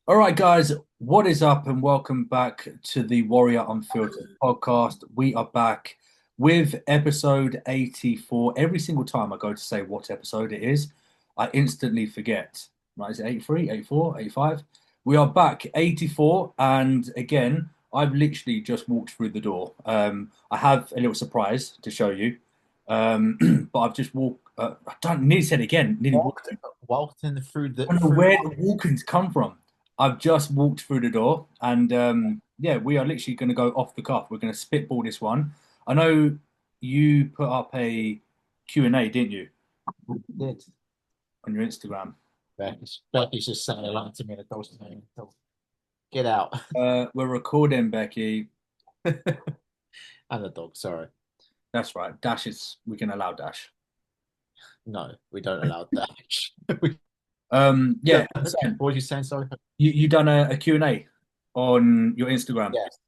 All right, guys, what is up, and welcome back to the Warrior Unfiltered podcast. We are back with episode 84. Every single time I go to say what episode it is, I instantly forget. Right, is it 83, 84, 85? We are back, 84, and again, I've literally just walked through the door. I have a little surprise to show you, but I've just walked. I don't nearly said it again, nearly walked. Walked, walked in through I the don't know through. where the walk-ins come from. I've just walked through the door, and yeah, we are literally going to go off the cuff. We're going to spitball this one. I know you put up a Q&A, didn't you, Did. on your Instagram? Becky's just saying hello to me in a dog's name. Get out. We're recording, Becky. And the dog, sorry. That's right. Dash is, we can allow Dash. No, we don't allow that. We Yeah, don't. so What were you saying? Sorry. you done a Q&A on your Instagram. Yes.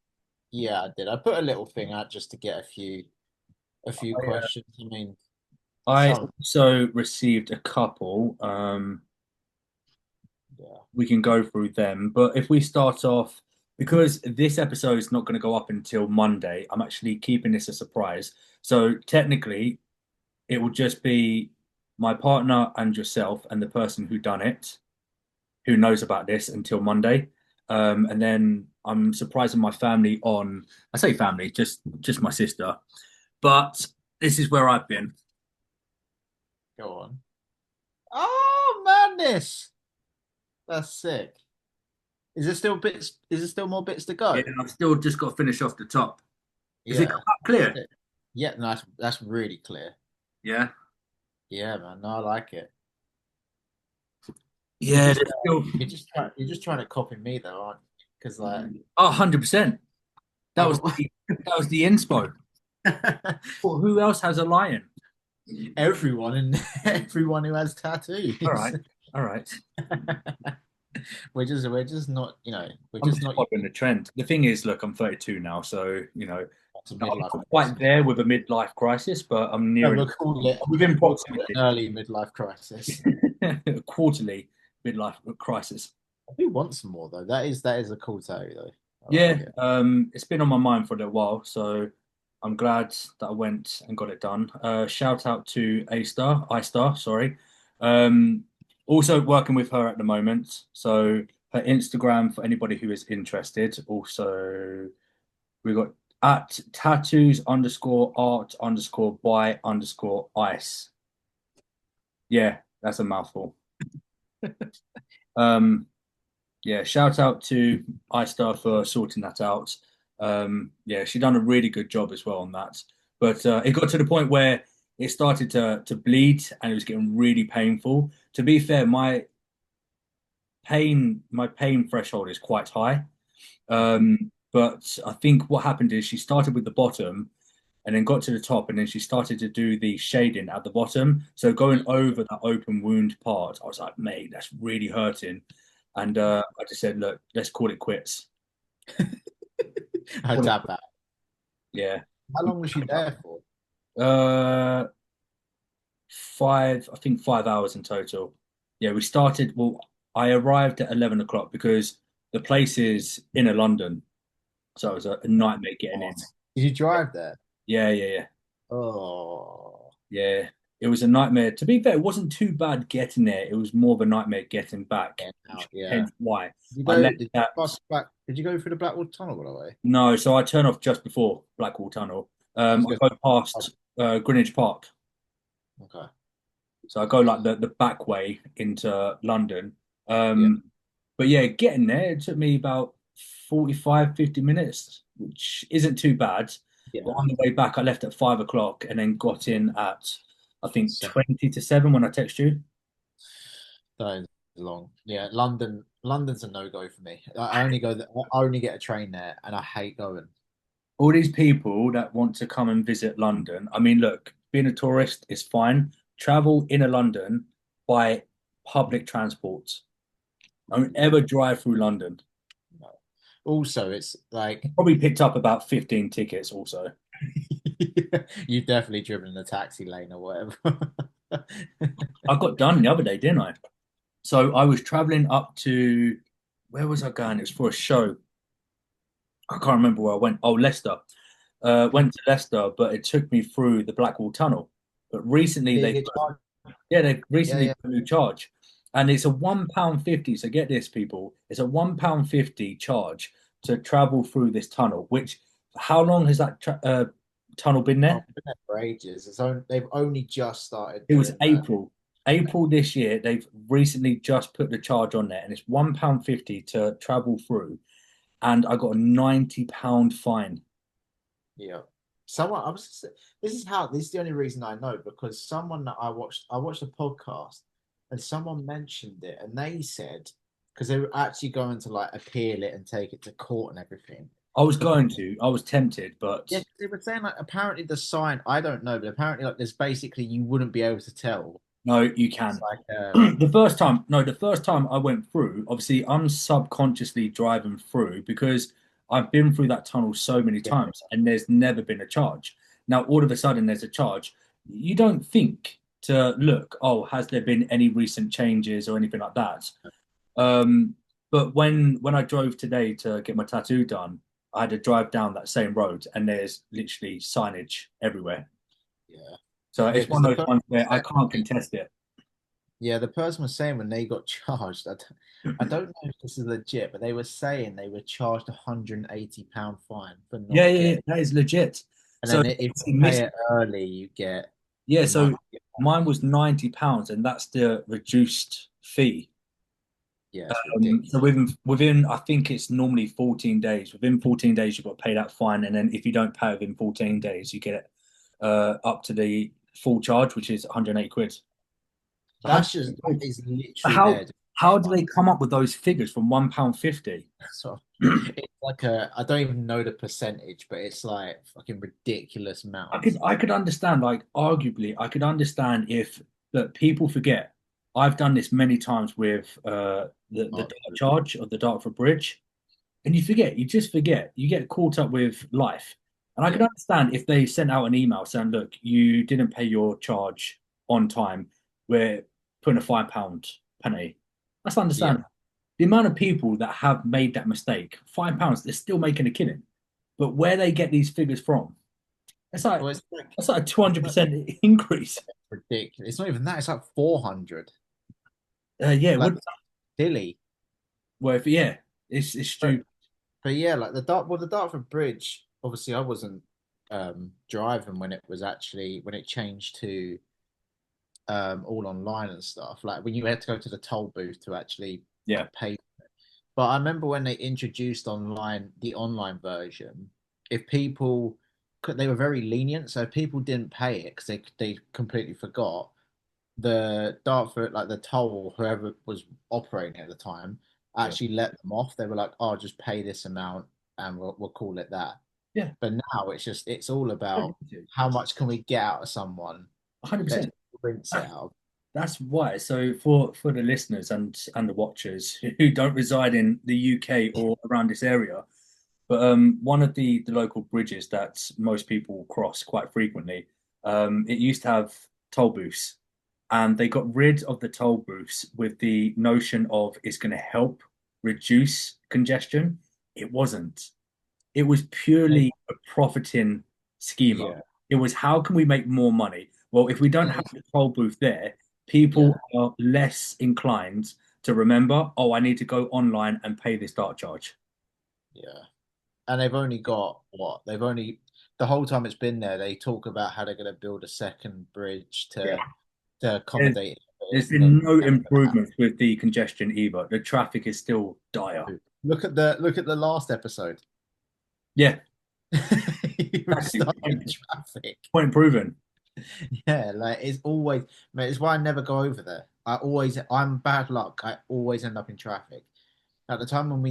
Yeah, I did. I put a little thing out just to get a few questions. I mean, I some also received a couple. yeah. We can go through them. But if we start off, because this episode is not going to go up until Monday, I'm actually keeping this a surprise. So technically, it will just be my partner and yourself and the person who done it, who knows about this until Monday. And then I'm surprising my family on, I say family, just my sister. But this is where I've been. Go on. Oh, madness. That's sick. Is there still more bits to Yeah, go? I've still just got to finish off the top. Is it Yeah. clear? Yeah, no, that's really clear. Yeah. Yeah, man. No, I like it. You Yeah, just there's still you're just trying to copy me though, aren't you? Because like 100%. That was I've, the inspo. Well, who else has a lion? everyone and everyone who has All tattoos. right, all right. We're just not, we're I'm just just not following the trend. The thing is, look, I'm 32 now, so to I'm midlife not quite crisis. there with a midlife crisis, but I'm No, nearing within we'll call it proximity. an early midlife crisis. A quarterly midlife crisis. I do want some more though. That is a cool tattoo though. I Yeah, like it. it's been on my mind for a little while, so I'm glad that I went and got it done. Shout out to A Star, sorry. Um, Also working with her at the moment, so her Instagram for anybody who is interested. Also, we got at tattoos underscore art underscore by underscore ice. Yeah, that's a mouthful. Um, Yeah, shout out to iStar for sorting that out. Yeah, she done a really good job as well on that. But it got to the point where it started to bleed and it was getting really painful. To be fair, my pain threshold is quite high. But I think what happened is she started with the bottom and then got to the top and then she started to do the shading at the bottom. So going over that open wound part, I was like, mate, that's really hurting. And I just said, look, let's call it quits. I tap that. Yeah. How long was she there for? Uh, I think 5 hours in total. Yeah, we started, well, I arrived at 11 o'clock because the place is inner London. So it was a nightmare getting Oh, in. did you drive there? Yeah, yeah, yeah. Oh, Yeah. It was a nightmare. To be fair, it wasn't too bad getting there. It was more of a nightmare getting back. getting out. Yeah. Hence why Did you I go? left Did you that. pass back? Did you go through the Blackwood Tunnel by the way? No, so I turn off just before Blackwall Tunnel. I was I going. go past Greenwich Park. Okay. So I go like the back way into London. Yeah. Um, but yeah, getting there, it took me about 45, 50 minutes, which isn't too bad. But Yeah. on the way back, I left at 5 o'clock and then got in at, I think, So 20 to 7 when I text you. that is long. Yeah. London's a no-go for me. I only go there, I only get a train there, and I hate going. All these people that want to come and visit London, I mean, look, being a tourist is fine. Travel inner London by public transport. Don't ever drive through London. No. Also, it's like Probably picked up about 15 tickets also. you've definitely driven in the taxi lane or whatever. I got done the other day, didn't I? So I was traveling up to where was I going? It was for a show. I can't remember where I went. Oh, Leicester. Went to Leicester, but it took me through the Blackwall Tunnel. But recently Did you they get charged? yeah, they Yeah, recently yeah. put a new charge, and it's a £1.50. So get this, people, it's a £1.50 charge to travel through this tunnel. Which how long has that tunnel been Oh, there? I've been there for ages. They've only just started It was doing that. April this year. They've recently just put the charge on there, and it's £1.50 to travel through. And I got a £90 fine. Yeah. Someone I was this is the only reason I know because someone that I watched a podcast and someone mentioned it and they said because they were actually going to like appeal it and take it to court and everything. But I was tempted, but yeah, they were saying like apparently the sign, I don't know, but apparently like there's basically you wouldn't be able to tell. no, you It's can. like The first time I went through, obviously I'm subconsciously driving through because I've been through that tunnel so many yeah, times and there's never been a charge. Now all of a sudden there's a charge. You don't think to look, oh, has there been any recent changes or anything like that? Um, but when I drove today to get my tattoo done, I had to drive down that same road and there's literally signage everywhere. yeah. So Yeah, it's because one of those ones where I can't contest it. the person was saying when they got charged, I don't know if this is legit, but they were saying they were charged £180 fine for Yeah, not yeah, yeah, getting. that is legit. And So then if you miss, pay it early, you get yeah, the money. so mine was £90 and that's the reduced fee. Yeah, it's ridiculous. So I think it's normally 14 days. Within 14 days, you've got to pay that fine, and then if you don't pay within 14 days, you get it up to the full charge, which is 108 quid. It's That 108 quid. is literally How there to how do money. they come up with those figures from £1.50? So it's like I don't even know the percentage, but it's like fucking ridiculous amounts. I could understand, like, arguably, I could understand if that people forget. I've done this many times with the Oh, Dart charge of the Dartford Bridge, and you forget, you just forget, you get caught up with life. And I could yeah, understand if they sent out an email saying, "Look, you didn't pay your charge on time. We're putting a £5 penalty." That's yeah. understandable. The amount of people that have made that mistake, £5, they're still making a killing. But where they get these figures from, it's like Well, it's like that's like a 200% increase. ridiculous. It's not even that. It's like 400. Yeah, it Like would. silly. Well, if, yeah, it's But stupid. but yeah, like the Dartford Bridge. Obviously, I wasn't driving when it was actually when it changed to all online and stuff. Like when you had to go to the toll booth to actually Yeah, pay. But I remember when they introduced the online version, if people they were very lenient, so if people didn't pay it because they completely forgot, the Dartford, like the toll, whoever was operating at the time, yeah, actually let them off. They were like, "Oh, just pay this amount, and we'll call it that." yeah. But now it's all about how much can we get out of someone. Let's 100%. rinse it out. That's why. So for the listeners and the watchers who don't reside in the UK or around this area, but one of the local bridges that most people cross quite frequently, it used to have toll booths, and they got rid of the toll booths with the notion of it's going to help reduce congestion. It wasn't. It was purely a profiting schema. Yeah, It was how can we make more money? Well, if we don't have the toll booth there, yeah, people are less inclined to remember, oh, I need to go online and pay this dart charge. yeah. And they've only got what? They've only the whole time it's been there, they talk about how they're going to build a second bridge Yeah. to There's, accommodate it. But there's it's been no never going to improvements with the congestion either. The traffic is still dire. happen. Look at the last episode. Yeah, You were that's stuck in traffic. point proven. Yeah, like it's always, mate, it's why I never go over there. I'm bad luck. I always end up in traffic. At the time when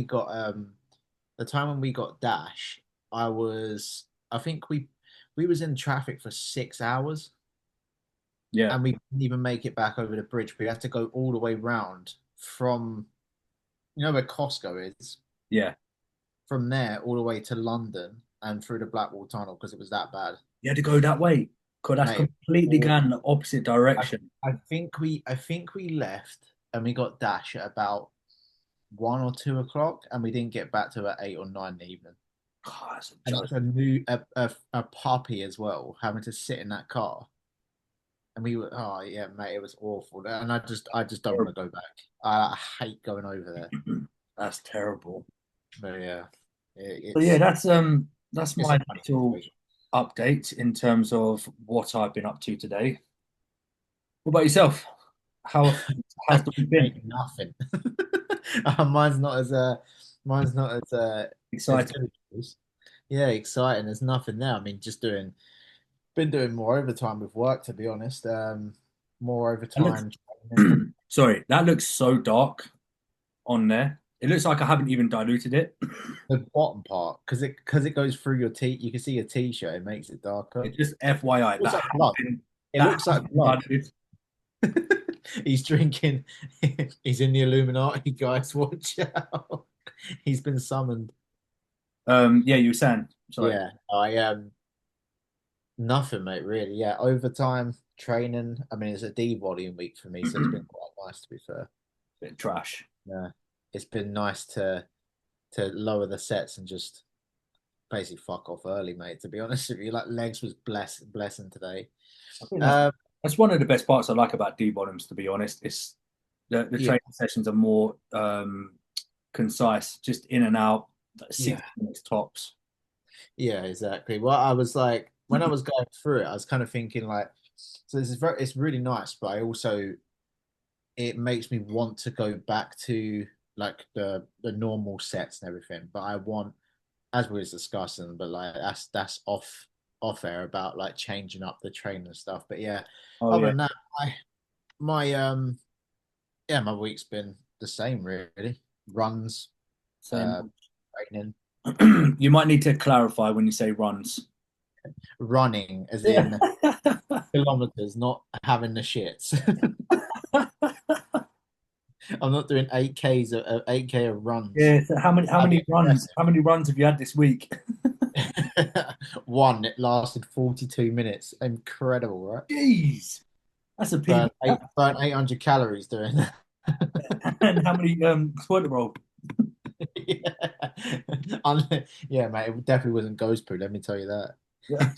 the time when we got Dash, I think we was in traffic for 6 hours Yeah, and we didn't even make it back over the bridge. We had to go all the way round from, you know where Costco is, yeah. from there all the way to London and through the Blackwall Tunnel because it was that bad. You had to go that way. God, that's Mate, completely or gone the opposite I, direction. I think we left and we got Dash at about 1 or 2 o'clock, and we didn't get back to at 8 or 9 in the evening. God, that's a And joke. that's a puppy as well, having to sit in that car. And we were, oh yeah, mate, it was awful. And I just don't want to go back. I hate going over there. That's terrible. But yeah, So yeah, it's that's it's a my funny little situation. update in terms of what I've been up to today. What about yourself? How's the week been? Mate, nothing. Mine's not as Exciting. good as yours. Yeah, exciting. There's nothing there. I mean, been doing more overtime with work, to be honest. More That looks, overtime training. sorry, that looks so dark on there. It looks like I haven't even diluted it. The bottom part, because it goes through your t. You can see your t-shirt. It makes it darker. It's just FYI, Looks like blood. It that looks has like been blood. diluted. He's drinking. He's in the Illuminati, guys. Watch out. He's been summoned. Yeah, you were saying. Sorry. Yeah, I nothing, mate. Really, yeah. Overtime training. I mean, it's a D volume week for me, so it's been quite nice to be fair. Bit trash. Yeah, it's been nice to lower the sets and just basically fuck off early, mate. To be honest with you, like legs was blessing today. I think Um, that's one of the best parts I like about D bottoms, to be honest. It's the yeah, training sessions are more concise, just in and out, like yeah, 6 minutes tops. yeah, exactly. Well, I was like, when I was going through it, I was kind of thinking like, so it's really nice, but I also it makes me want to go back to like the normal sets and everything. But I want, as we was discussing, but like that's off air about like changing up the training and stuff. But yeah, Oh other yeah, than that, my yeah, my week's been the same really. Runs, same. uh, training, You might need to clarify when you say runs. running, as Yeah. in kilometers, not having the shits. I'm not doing 8K of runs. Yeah. So how That'd be many runs impressive. how many runs have you had this week? One, it lasted 42 minutes. Incredible, right? Jeez, that's a Burn PB. eight, burn 800 calories doing that. And how many toilet roll? Yeah. Yeah, mate, it definitely wasn't ghost poo, let me tell you that. Yeah.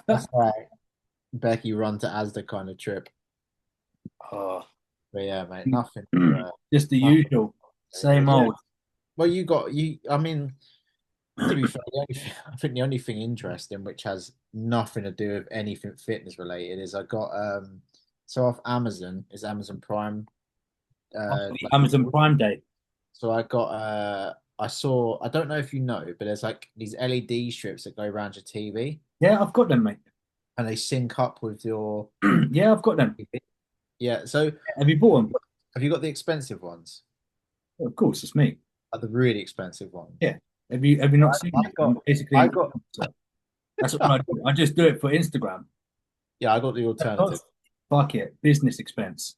That's like Becky run to Asda kind of trip. Oh, But yeah, mate, nothing. just the Nothing. usual, same Yeah. old. Well, I mean, to be fair, I think the only thing interesting, which has nothing to do with anything fitness related, is I got so off Amazon is Amazon Prime Oh, the like Amazon deal. Prime Day. So I got I saw, I don't know if you know, but there's like these LED strips that go around your TV Yeah, I've got them, mate. and they sync up with your Yeah, I've got them. TV. Yeah, so Have you bought them? have you got the expensive ones? Well, of course, it's me. Like the really expensive ones? Yeah. Have you not seen I it? got I'm basically I got that's what I do. I just do it for Instagram. yeah, I got the alternative. Fuck it, business expense.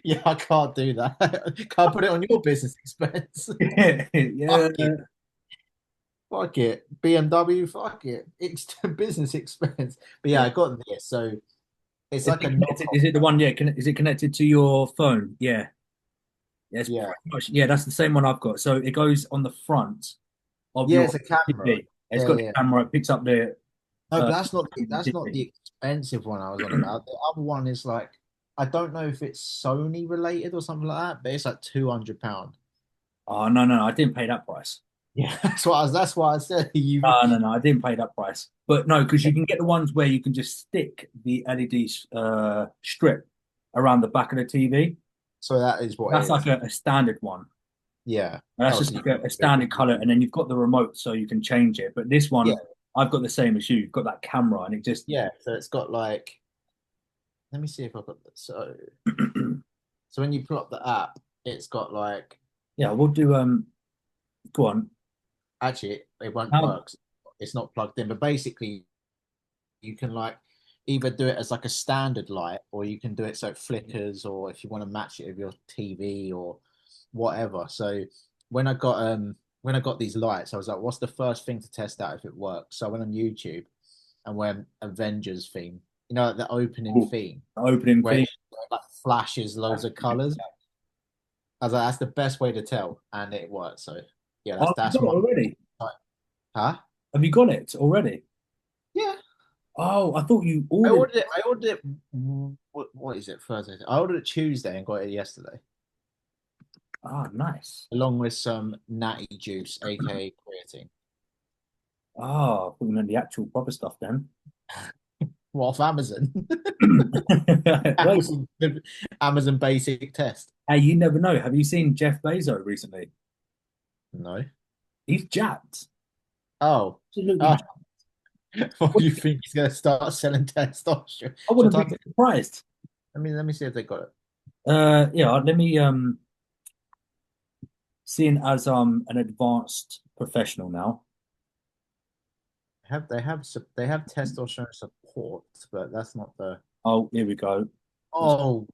Yeah, I can't do that. Can't put it on your business expense. Yeah, yeah. Fuck it. Fuck it. BMW, fuck it. It's business expense. But yeah, Yeah. I got this. So it's Is like a it connected? knockoff. Is it the one? Yeah. Is it connected to your phone? Yeah. Yeah, it's Yeah. pretty much. Yeah, that's the same one I've got. So it goes on the front of Yeah, your it's a camera. TV. It's Yeah, got the yeah. camera. It picks up the No, but uh, that's not TV. the expensive one I was on about. The other one is like I don't know if it's Sony related or something like that, but it's like £200. Oh no, no, no! I didn't pay that price. Yeah, that's why I said you. No, no, no! I didn't pay that price. But no, because you can get the ones where you can just stick the LED strip around the back of the TV. So that is what That's it like is. a standard one. Yeah. That's Oh, just so like a standard color, and then you've got the remote so you can change it. But this yeah, one, I've got the same as you. You've got that camera, and it just yeah. So it's got like let me see if I've got that. So when you pull up the app, it's got like yeah. We'll do. Go on. actually it won't How? work. It's not plugged in, but basically you can like either do it as like a standard light or you can do it so it flickers or if you want to match it with your TV or whatever. So when I got when I got these lights, I was like, what's the first thing to test out if it works? So I went on YouTube and went Avengers theme, you know, the opening Cool. theme Opening where thing. it like flashes loads of colors. I was like, that's the best way to tell, and it worked. So yeah, Oh, you that's got it my already. huh? Have you got it already? Yeah, Oh, I thought you I ordered. ordered it. I ordered it. What is it? Thursday. I ordered it Tuesday and got it yesterday, Ah, nice. along with some natty juice, aka creatine. Ah, I thought you meant the actual proper stuff then. What off Amazon? Wait, Amazon, Amazon basic test. hey, you never know. Have you seen Jeff Bezos recently? No. He's jacked. Oh, Absolutely oh. jacked. What do you think he's going to start selling testosterone? I Should wouldn't I be type it? surprised. Let me see if they got it. Yeah, let me seeing as I'm an advanced professional now. They have testosterone support, but that's not the. Oh, here we go. Oh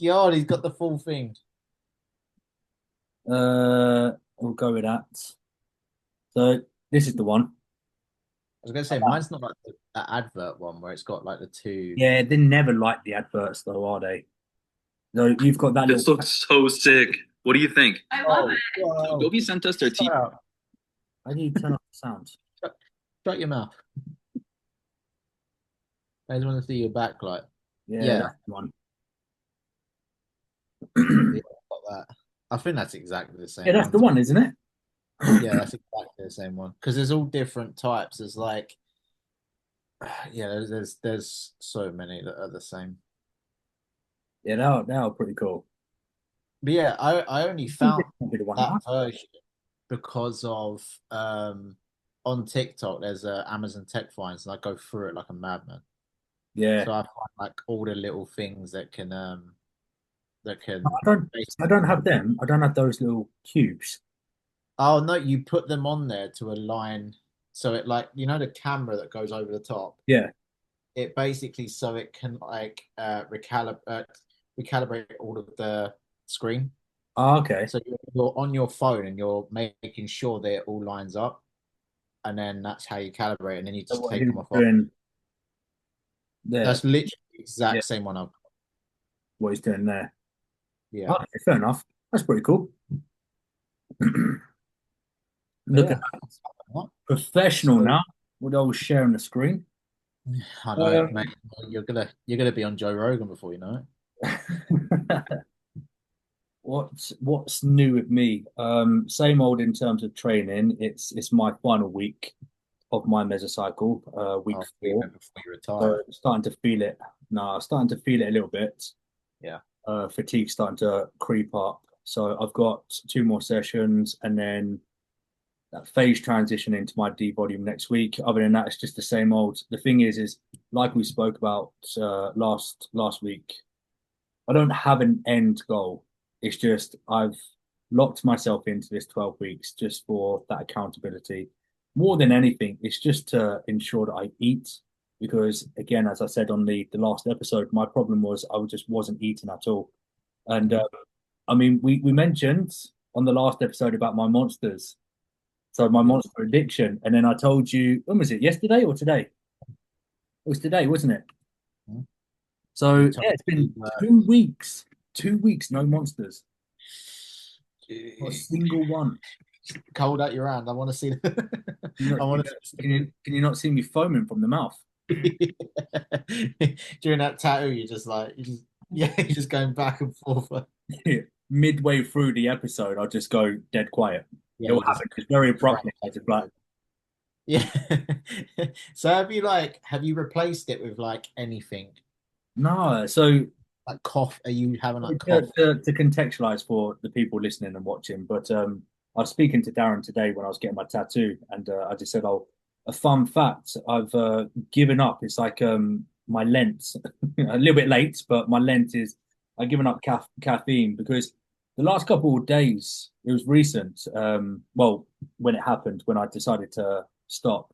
God, he's got the full thing. We'll go with that. So this is the one. I was going to say mine's not like the advert one where it's got like the two. Yeah, they never like the adverts though, are they? So you've got that This little. looks so sick. What do you think? I love it. Whoa. Gobi sent us their Shut team. up. How do you turn off the sound? Shut your mouth. I just want to see your backlight. Yeah, Yeah, that's the one. yeah, got that. I think that's exactly the Yeah, same that's one. the one, isn't it? Yeah, that's exactly the same one. Because there's all different types. There's like, yeah, there's so many that are the same. Yeah, they are pretty cool. But yeah, I only I think found this might be the one. that version because of on TikTok there's Amazon Tech Finds and I go through it like a madman. Yeah, So I find like all the little things that I can don't. I basically don't have them. I don't have those little cubes. oh no, you put them on there to align so it like the camera that goes over the top. Yeah. It basically so it can like recalibrate all of the screen. Oh, okay. So you're on your phone and you're making sure that it all lines up, and then that's how you calibrate, and then you So just what take he's them off. doing there, That's literally the yeah, exact same one I've. what he's doing there. Yeah, Okay, fair enough. That's pretty cool. but Look at yeah, that. Professional so now. What I was sharing the screen. I know it, mate. Um, You're gonna be on Joe Rogan before you know what's new with me? Same old in terms of training. It's my final week of my mesocycle, it. week I'll be four. before you So retire. starting to feel it. No, starting to feel it a little bit. Yeah. Fatigue starting to creep up. So I've got two more sessions and then that phase transition into my D volume next week. Other than that, it's just the same old. The thing is like we spoke about last week. I don't have an end goal. It's just I've locked myself into this 12 weeks just for that accountability. More than anything, it's just to ensure that I eat. Because again, as I said on the last episode, my problem was I just wasn't eating at all. And Mhm. I mean, we mentioned on the last episode about my monsters. So my Yeah. monster addiction. And then I told you, when was it? Yesterday or today? It was today, wasn't it? Mhm. So You yeah, told it's been me 2 weeks. 2 weeks, no monsters. Not a you, single one. cold out your hand. I want to see. Can you I not, want to can you not see me foaming from the mouth? during that tattoo. Yeah, you're just going back and forth. Midway through the episode, I'll just go dead quiet. Yeah, It will you just happen just very crack. abruptly. I just like, Yeah. So have you replaced it with like anything no. So like cough? Are you having like to, cough? to contextualize for the people listening and watching, but I was speaking to Darren today when I was getting my tattoo, and I just said, "Oh, a fun fact: I've given up. It's like my Lent, a little bit late, but my Lent is I've given up caffeine because the last couple of days it was recent. Well, when it happened, when I decided to stop,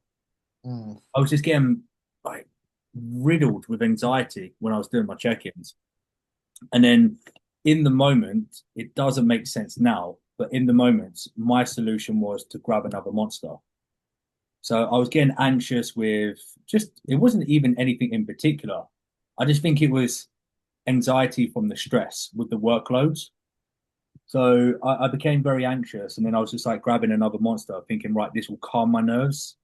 Mm. I was just getting like riddled with anxiety when I was doing my check-ins. And then in the moment, it doesn't make sense now, but in the moment, my solution was to grab another monster. So I was getting anxious with just, it wasn't even anything in particular. I just think it was anxiety from the stress with the workloads. So I became very anxious, and then I was just like grabbing another monster, thinking, right, this will calm my nerves.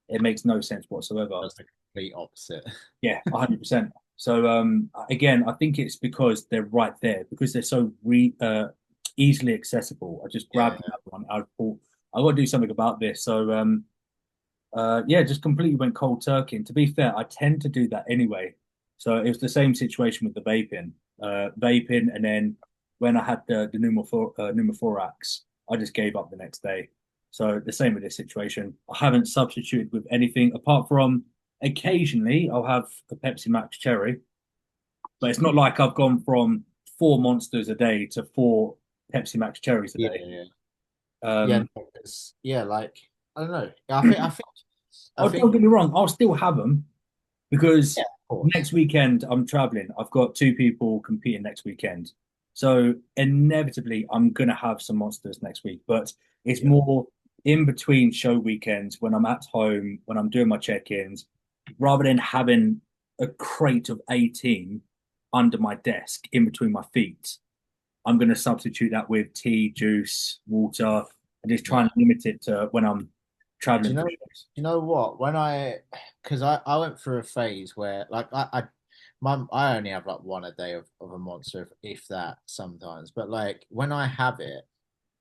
It makes no sense whatsoever. That's the complete opposite. Yeah, 100%. So again, I think it's because they're right there, because they're so easily accessible. I just Yeah, grabbed that one. I thought I got to do something about this. So yeah, just completely went cold turkey. And to be fair, I tend to do that anyway. So it was the same situation with the vaping, and then when I had the pneumothorax, I just gave up the next day. So the same with this situation. I haven't substituted with anything apart from occasionally I'll have a Pepsi Max Cherry, but it's not like I've gone from four monsters a day to four Pepsi Max Cherries a yeah, day. yeah, yeah. Um, No, yeah, like I don't know. I oh, don't think. get me wrong, I'll still have them Yeah, because of course. next weekend I'm traveling. I've got two people competing next weekend. So inevitably I'm gonna have some monsters next week, but it's Yeah, more in between show weekends when I'm at home, when I'm doing my check-ins, rather than having a crate of 18 under my desk in between my feet. I'm gonna substitute that with tea, juice, water, and just try yeah. and limit it to when I'm Do traveling you for know? shows. You know what? Because I went through a phase where like I only have like one a day of a monster, if that sometimes. But like when I have it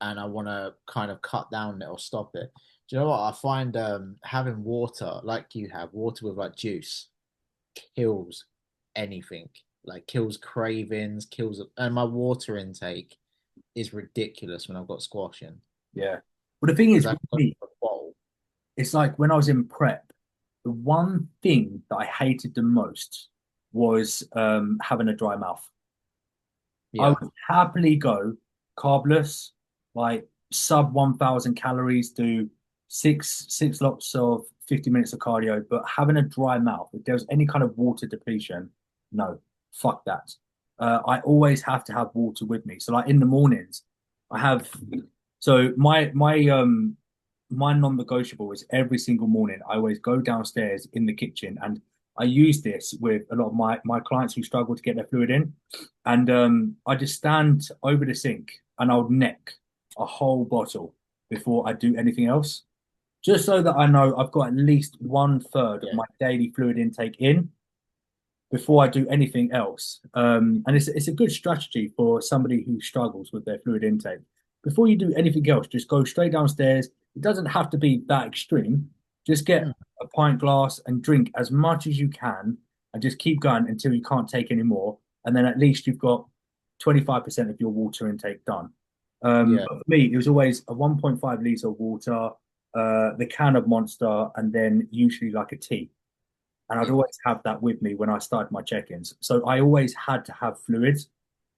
and I want to kind of cut down it or stop it, do you know what? I find having water like you have water with like juice kills anything. Like kills cravings, kills, and my water intake is ridiculous when I've got squashing Yeah. But the thing because is I with go me, for a bottle. it's like when I was in prep, the one thing that I hated the most was having a dry mouth. I Yeah, would happily go carbless, like sub 1,000 calories, do six lots of 50 minutes of cardio, but having a dry mouth, if there's any kind of water depletion, no, fuck that. I always have to have water with me. So like in the mornings, I have so my non-negotiable is every single morning I always go downstairs in the kitchen, and I use this with a lot of my clients who struggle to get their fluid in. And I just stand over the sink and I'll neck a whole bottle before I do anything else, just so that I know I've got at least one third of yeah, my daily fluid intake in before I do anything else. And it's a good strategy for somebody who struggles with their fluid intake. Before you do anything else, just go straight downstairs. It doesn't have to be that extreme. Just get mm, a pint glass and drink as much as you can, and just keep going until you can't take any more. And then at least you've got 25% of your water intake done. yeah. But for me, it was always a 1.5 litre of water, the can of Monster, and then usually like a tea. And I'd Yeah. always have that with me when I started my check-ins. So I always had to have fluids.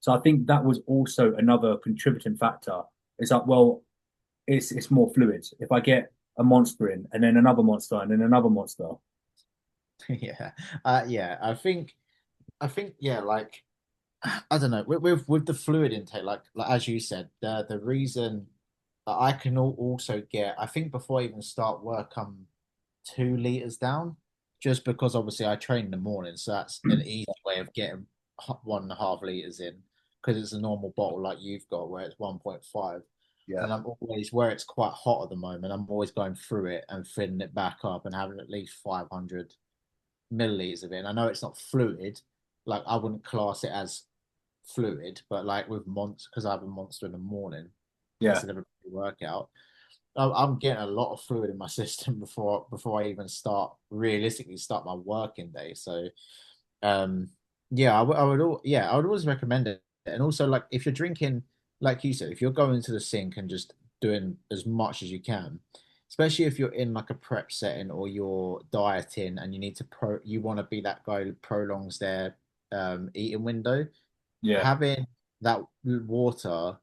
So I think that was also another contributing factor. It's like, well, it's more fluids. If I get a monster in and then another monster and then another monster. Yeah, yeah. I think, yeah. Like, I don't know. With the fluid intake, like as you said, the reason that I can also get, I think before I even start work, I'm 2 liters down, just because obviously I train in the morning, so that's an easy way of getting 1.5 liters in, because it's a normal bottle like you've got where it's 1.5. Yeah. And I'm always where it's quite hot at the moment. I'm always going through it and filling it back up and having at least 500 milliliters of it. And I know it's not fluid, like I wouldn't class it as fluid, but like with monster, because I have a monster in the morning Yeah. instead of a workout, I'm getting a lot of fluid in my system before I even realistically start my working day. So, um, yeah, I would always recommend it. And also, like if you're drinking, like you said, if you're going to the sink and just doing as much as you can, especially if you're in like a prep setting or you're dieting and you want to be that guy who prolongs their eating window, Yeah. having that water,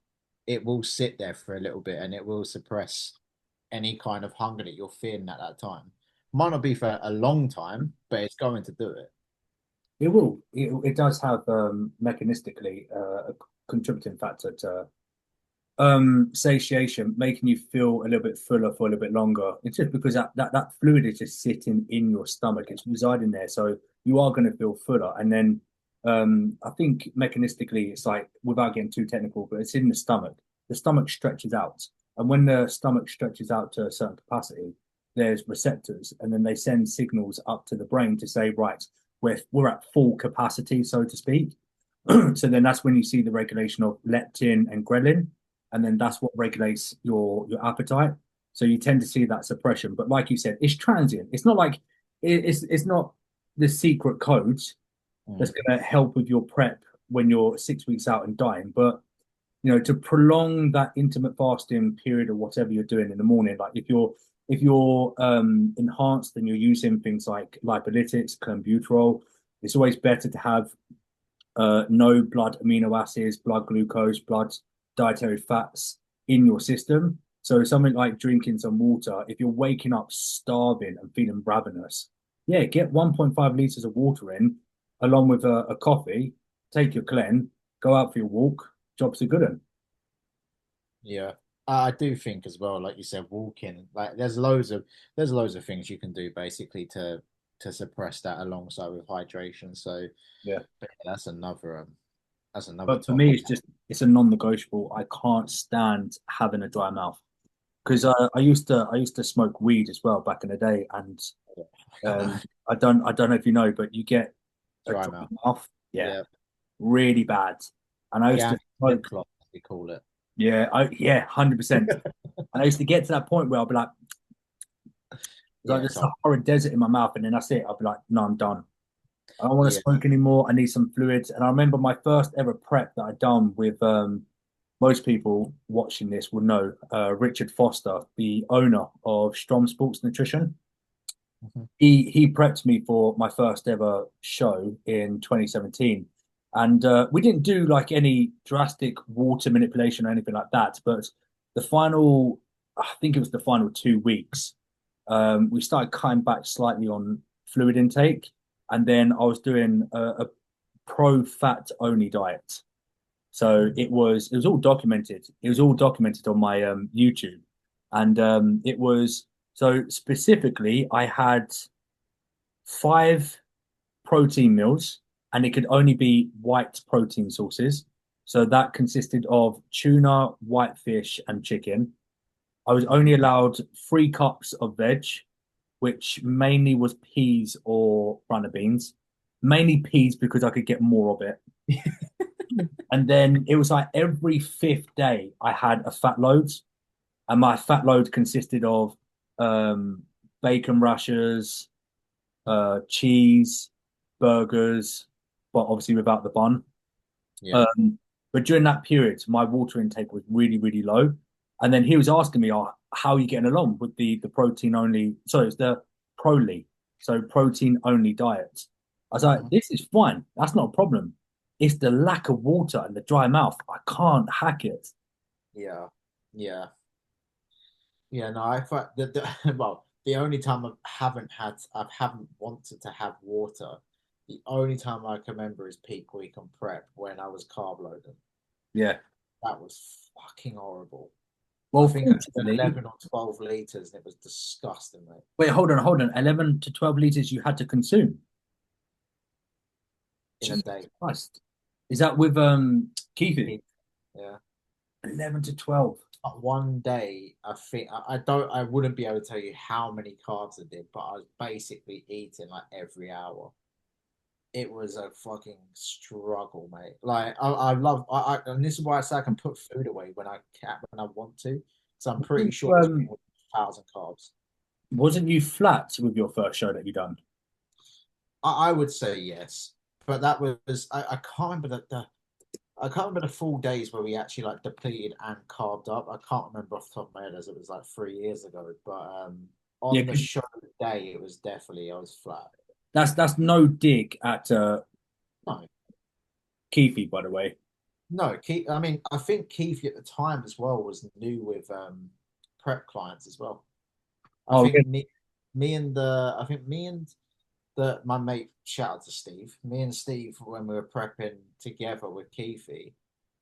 it will sit there for a little bit and it will suppress any kind of hunger that you're feeling at that time. Might not be for a long time, but it's going to do it. It will. It does have mechanistically a contributing factor to satiation, making you feel a little bit fuller for a little bit longer. It's just because that fluid is just sitting in your stomach. It's residing there. So you are going to feel fuller. And then I think mechanistically, it's like, without getting too technical, but it's in the stomach. the stomach stretches out. And when the stomach stretches out to a certain capacity, there's receptors, and then they send signals up to the brain to say, right, we're at full capacity, so to speak. So then that's when you see the regulation of leptin and ghrelin, and then that's what regulates your appetite. So you tend to see that suppression. But like you said, it's transient. It's not like it's not the secret codes that's going to help with your prep when you're 6 weeks out and dying. But to prolong that intermittent fasting period or whatever you're doing in the morning, like if you're enhanced and you're using things like lipolytics, clenbuterol, it's always better to have no blood amino acids, blood glucose, blood dietary fats in your system. So something like drinking some water, if you're waking up starving and feeling ravenous, yeah, get 1.5 liters of water in, along with a coffee, take your clen, go out for your walk, job's a good one. Yeah. I do think as well, like you said, walking, like there's loads of things you can do basically to suppress that alongside with hydration. So Yeah. but yeah, that's another But for me, topic. it's a non-negotiable. I can't stand having a dry mouth because I used to smoke weed as well back in the day, and I don't know if you know, but you get a Dry dry mouth. mouth, yeah, Yeah. really bad. And I used to Organic lip smoke, gloss, we call it. yeah, 100%. And I used to get to that point where I'll be like Yeah, there's so Sahara Desert in my mouth, and then that's it. I'll be like, no, I'm done. I don't want to yeah. smoke anymore. I need some fluids. And I remember my first ever prep that I'd done with most people watching this will know Richard Foster, the owner of Strom Sports Nutrition. Mhm. He prepped me for my first ever show in 2017. And we didn't do like any drastic water manipulation or anything like that. But the final, I think it was the final 2 weeks, we started cutting back slightly on fluid intake. And then I was doing a pro fat only diet. So it was all documented. It was all documented on my YouTube, and it was so specifically I had 5 protein meals, and it could only be white protein sources. So that consisted of tuna, whitefish, and chicken. I was only allowed 3 cups of veg, which mainly was peas or runner beans. Mainly peas because I could get more of it. And then it was like every fifth day I had a fat load, and my fat load consisted of um, bacon rashers, cheese, burgers, but obviously without the bun. Yeah. Um, but during that period, my water intake was really, really low. And then he was asking me, "Oh, how are you getting along with the protein only? So it's the Proli, so protein only diet." I was like, Mhm. "This is fine. That's not a problem. It's the lack of water and the dry mouth. I can't hack it." Yeah. Yeah. Yeah, no, I thought the well, the only time I haven't wanted to have water, the only time I can remember is peak week on prep when I was carb loading. Yeah. That was fucking horrible. I Well, think I did fortunately, 11 or 12 liters and it was disgusting, mate. wait, hold on. 11 to 12 liters you had to consume. In a Jesus day. Christ. Is that with Keithy? Yeah. 11 to 12. One day, I wouldn't be able to tell you how many carbs I did, but I was basically eating like every hour. It was a fucking struggle, mate. Like I love, and this is why I say I can put food away when I can, when I want to, because I'm pretty sure it's Um, more than 1,000 carbs. wasn't you flat with your first show that you done? I would say yes, but that was I can't remember I can't remember the full days where we actually like depleted and carved up. I can't remember off the top of my head as it was like 3 years ago. But Yeah, on the 'cause show day, it was definitely I was flat. that's no dig at No, Keithy, by the way. no, Keith. I mean, I think Keith at the time as well was new with prep clients as well. I Oh, think yeah. me and my mate, shout out to Steve. Me and Steve, when we were prepping together with Keithy,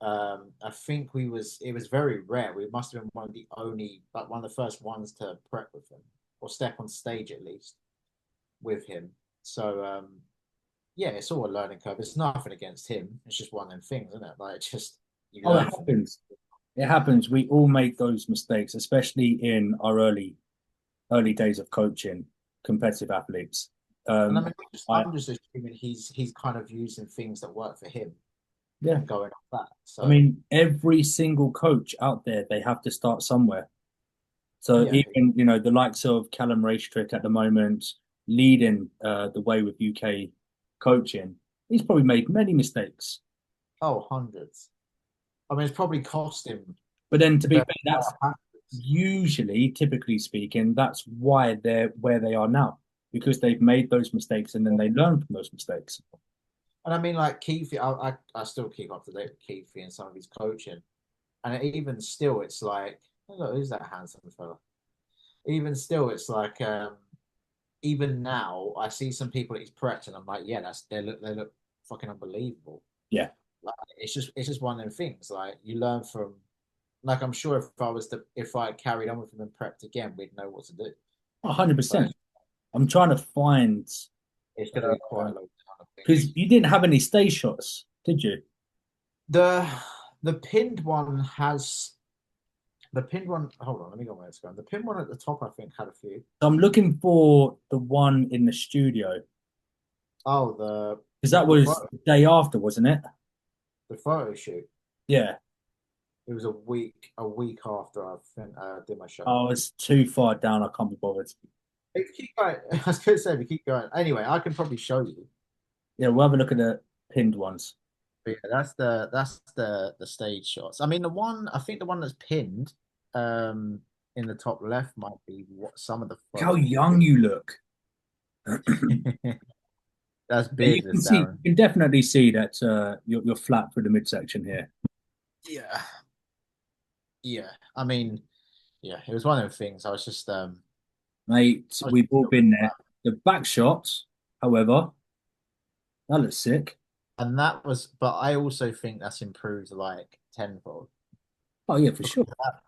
I think it was very rare. We must have been one of the only, like one of the first ones to prep with him or step on stage at least with him. So yeah, it's all a learning curve. It's nothing against him. It's just one of them things, isn't it? Like it's just you Oh, it learn from it. happens. It happens. We all make those mistakes, especially in our early days of coaching competitive athletes. And I Um, mean, I I'm just assuming he's kind of using things that work for him yeah, and going off that. I So mean, every single coach out there, they have to start somewhere. So yeah, even the likes of Callum Raystrick at the moment, leading the way with UK coaching, he's probably made many mistakes. oh, hundreds. I mean, it's probably cost him But then to the be best fair, part that's of hundreds. usually, typically speaking, that's why they're where they are now because they've made those mistakes and then they learn from those mistakes. And I mean, like Keith, I still keep up to date with Keith and some of his coaching. And even still, it's like, oh, look, who's that handsome fella? Even still, it's like, even now, I see some people that he's prepped, and I'm like, yeah, they look fucking unbelievable. Yeah, Like, it's just one of them things. Like you learn from, like I'm sure if I carried on with him and prepped again, we'd know what to do. But 100%. I'm trying to find it's going to require a lot of because things. you didn't have any stay shots, did you? The the pinned one has the pinned one. Hold on, let me go my Instagram. The pinned one at the top, I think, had a few. So I'm looking for the one in the studio Oh, because that the was the day after, wasn't it? the photo shoot. Yeah. It was a week after did my show. Oh, it's too far down. I can't be bothered. If you keep going, I was going to say, if you keep going. Anyway, I can probably show you. Yeah, we'll have a look at the pinned ones. But yeah, that's the stage shots. I mean, I think the one that's pinned, in the top left might be what some of the Look how photos. young you look. That's You can beardless, see, Darren. you can definitely see that you're flat through the midsection here. Yeah, yeah. I mean, yeah, it was one of the things. Mate, I was we've all just been there. The back shots, however, that looks sick. and but I also think that's improved like tenfold. Oh yeah, for Because sure.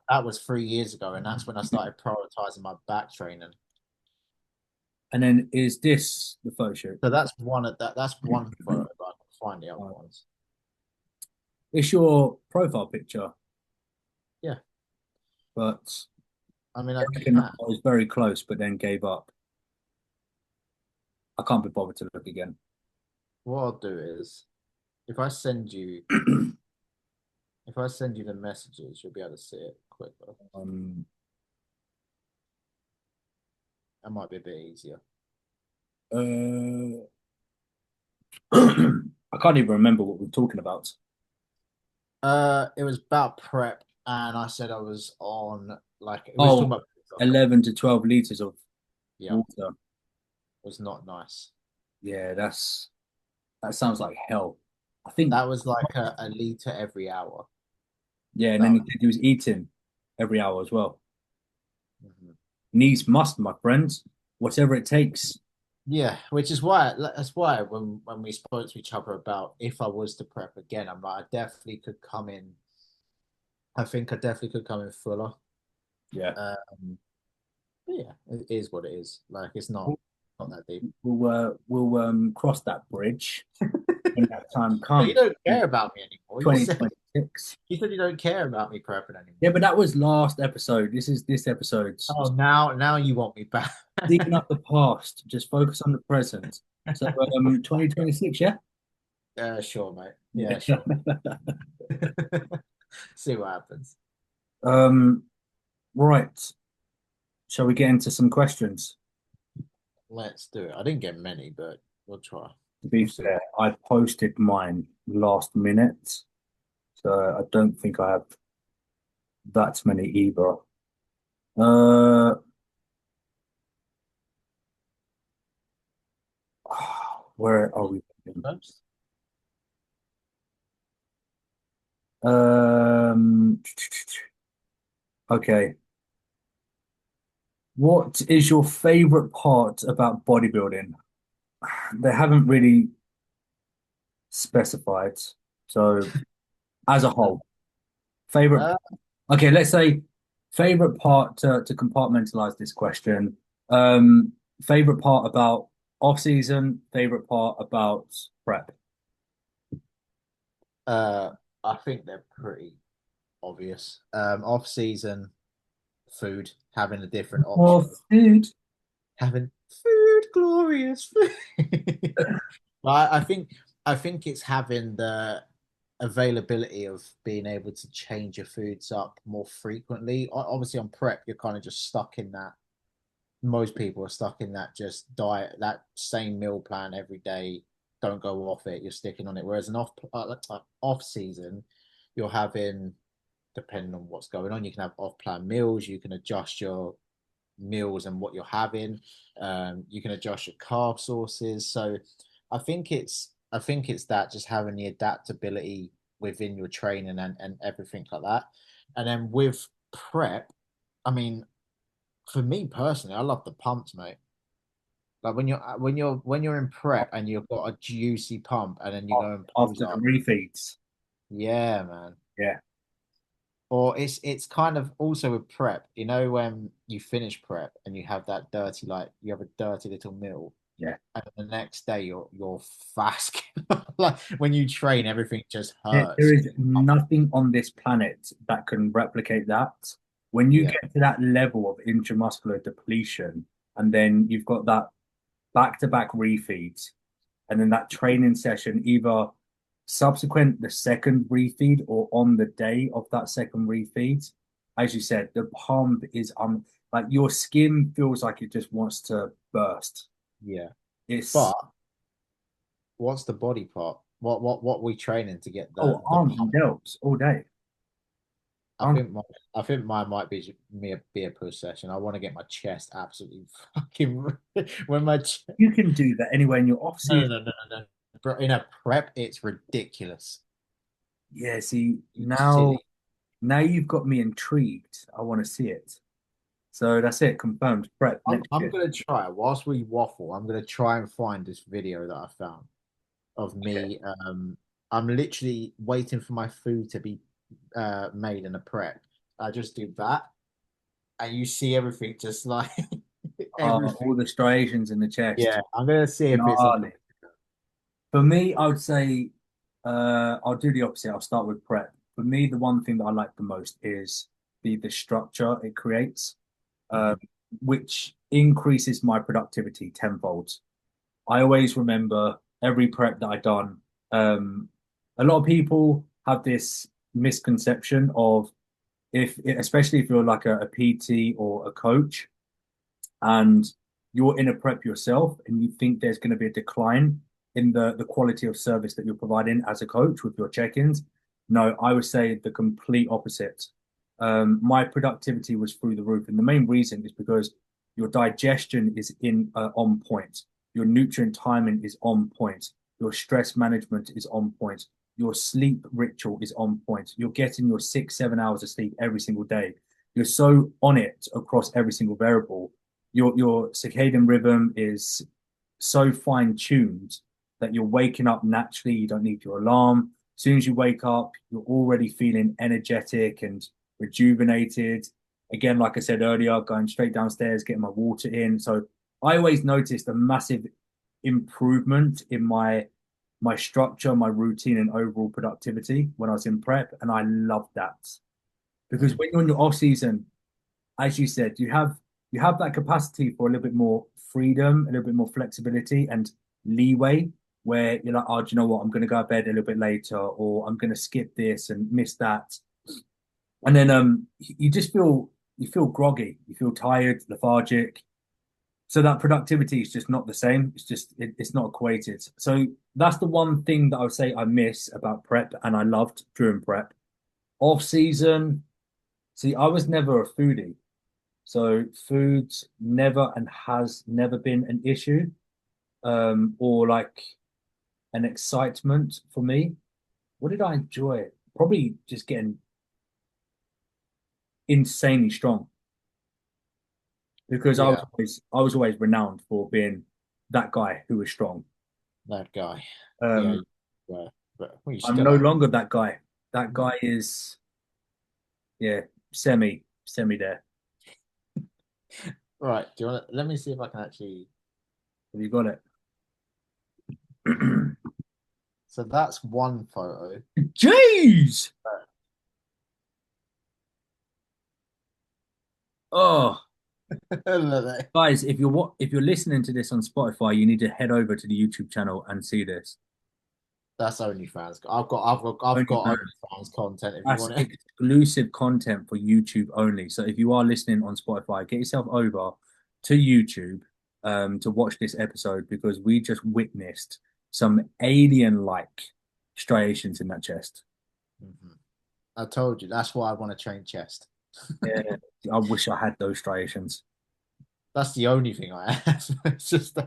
that was 3 years ago, and that's when I started prioritizing my back training. And then is this the photo shoot? So that's one photo, but I can find the other Oh. ones. It's your profile picture, Yeah, but I mean, I reckon I was very close, but then gave up. I can't be bothered to look again. what I'll do is if I send you if I send you the messages, you'll be able to see it quicker. Um, That might be a bit easier. uh, I can't even remember what we're talking about. It was about prep, and I said I was on like we was talking Oh, about 11 to 12 liters of yeah, it water. was not nice. Yeah, that sounds like hell. I think, That was like a liter every hour. yeah, and That then he was, said he was eating every hour as well. mhm. Needs must, my friends. Whatever it takes. Yeah, which is why that's why when we spoke to each other about if I was to prep again, I'm like I definitely could come in. I think I definitely could come in fuller. Yeah. Um, but yeah, it is what it is. Like it's not that deep. We'll cross that bridge when that time But you comes. don't care about me anymore. You said 2026. you said you don't care about me prepping Yeah, anymore. but that was last episode. This is this episode's Oh, now you want me back. digging up the past. Just focus on the present. So 2026, yeah? Yeah, sure, mate. Yeah. Yeah, sure. See what happens. Um, right. Shall we get into some questions? Let's do it. I didn't get many, but we'll try. To be We'll see. fair, I posted mine last minute, so I don't think I have that many either. Uh, where are we? First. Um, okay. What is your favorite part about bodybuilding? They haven't really specified. So, as a whole, favorite. Uh, Okay, let's say favorite part to compartmentalize this question. Favorite part about off season, favorite part about prep. uh, I think they're pretty. obvious. Off season food, having a different option, More food. having food, glorious food. But I think it's having the availability of being able to change your foods up more frequently. Obviously, on prep, you're kind of just stuck in that. Most people are stuck in that just diet, that same meal plan every day. Don't go off it. You're sticking on it. Whereas an off season, you're having, depending on what's going on, you can have off plan meals. You can adjust your meals and what you're having. You can adjust your carb sources. So I think it's that, just having the adaptability within your training and everything like that. And then with prep, I mean, for me personally, I love the pumps, mate. Like when you're in prep and you've got a juicy pump and then you go and pose After the up. refeeds. Yeah, man. Yeah. Or it's kind of also with prep, when you finish prep and you have that dirty, like you have a dirty little meal, Yeah. and the next day you're fast. Like when you train, everything just There hurts. is nothing on this planet that can replicate that. When you Yeah, get to that level of intramuscular depletion, and then you've got that back-to-back refeeds, and then that training session, either subsequent the second refeed or on the day of that second refeed, as you said, the pump is like your skin feels like it just wants to burst. yeah. It's But what's the body part? What we training to get the arms and pump? delts all day. I Arms, think my, I think mine might be a push session. I want to get my chest absolutely fucking when my you can do that anywhere in your off no, no, season. no, no, no, no. Bro, in a prep, it's ridiculous. Yeah, see, It's silly. now you've got me intrigued. I want to see it. So that's it, confirmed. Prep I'm next I'm year. gonna try whilst we waffle. I'm gonna try and find this video that I found of Okay. me. I'm literally waiting for my food to be made in a prep. I just do that, and you see everything just like everything. All the striations in the chest. Yeah, I'm gonna see if it's on. Gnarly. For me, I would say I'll do the opposite. I'll start with prep. For me, the one thing that I like the most is the structure it creates, uh, Mhm. which increases my productivity tenfold. I always remember every prep that I done. Um, a lot of people have this misconception of especially if you're like a PT or a coach, and you're in a prep yourself, and you think there's going to be a decline in the quality of service that you're providing as a coach with your check-ins. No, I would say the complete opposite. My productivity was through the roof, and the main reason is because your digestion is in on point, your nutrient timing is on point, your stress management is on point, your sleep ritual is on point. You're getting your 6, 7 hours of sleep every single day. You're so on it across every single variable. Your circadian rhythm is so fine tuned that you're waking up naturally. You don't need your alarm. As soon as you wake up, you're already feeling energetic and rejuvenated. Again, like I said earlier, going straight downstairs, getting my water in. So I always noticed a massive improvement in my structure, my routine, and overall productivity when I was in prep, and I loved that because Mm. when you're in your off season, as you said, you have that capacity for a little bit more freedom, a little bit more flexibility and leeway, where you're like, oh, do you know what? I'm going to go to bed a little bit later, or I'm going to skip this and miss that, and then you just feel groggy, you feel tired, lethargic. So that productivity is just not the same. It's not equated. So that's the one thing that I would say I miss about prep, and I loved during prep. Off season, see, I was never a foodie. So food never and has never been an issue, or like an excitement for me. What did I enjoy? Probably just getting insanely strong because Yeah, I was always renowned for being that guy who was strong. that guy. Yeah, Um, but well, you I'm still no are. longer that guy. That Mm. guy is yeah, semi there. Right. Do you want to let me see if I can actually. Have you got it? So that's one photo. Jeez! Oh, That's guys, if you're listening to this on Spotify, you need to head over to the YouTube channel and see this. OnlyFans. I've got OnlyFans. OnlyFans content if you That's want it. exclusive content for YouTube only. So if you are listening on Spotify, get yourself over to YouTube to watch this episode because we just witnessed some alien-like striations in that chest. I told you that's why I want to train chest. Yeah, I wish I had those striations. That's the only thing I have. It's just,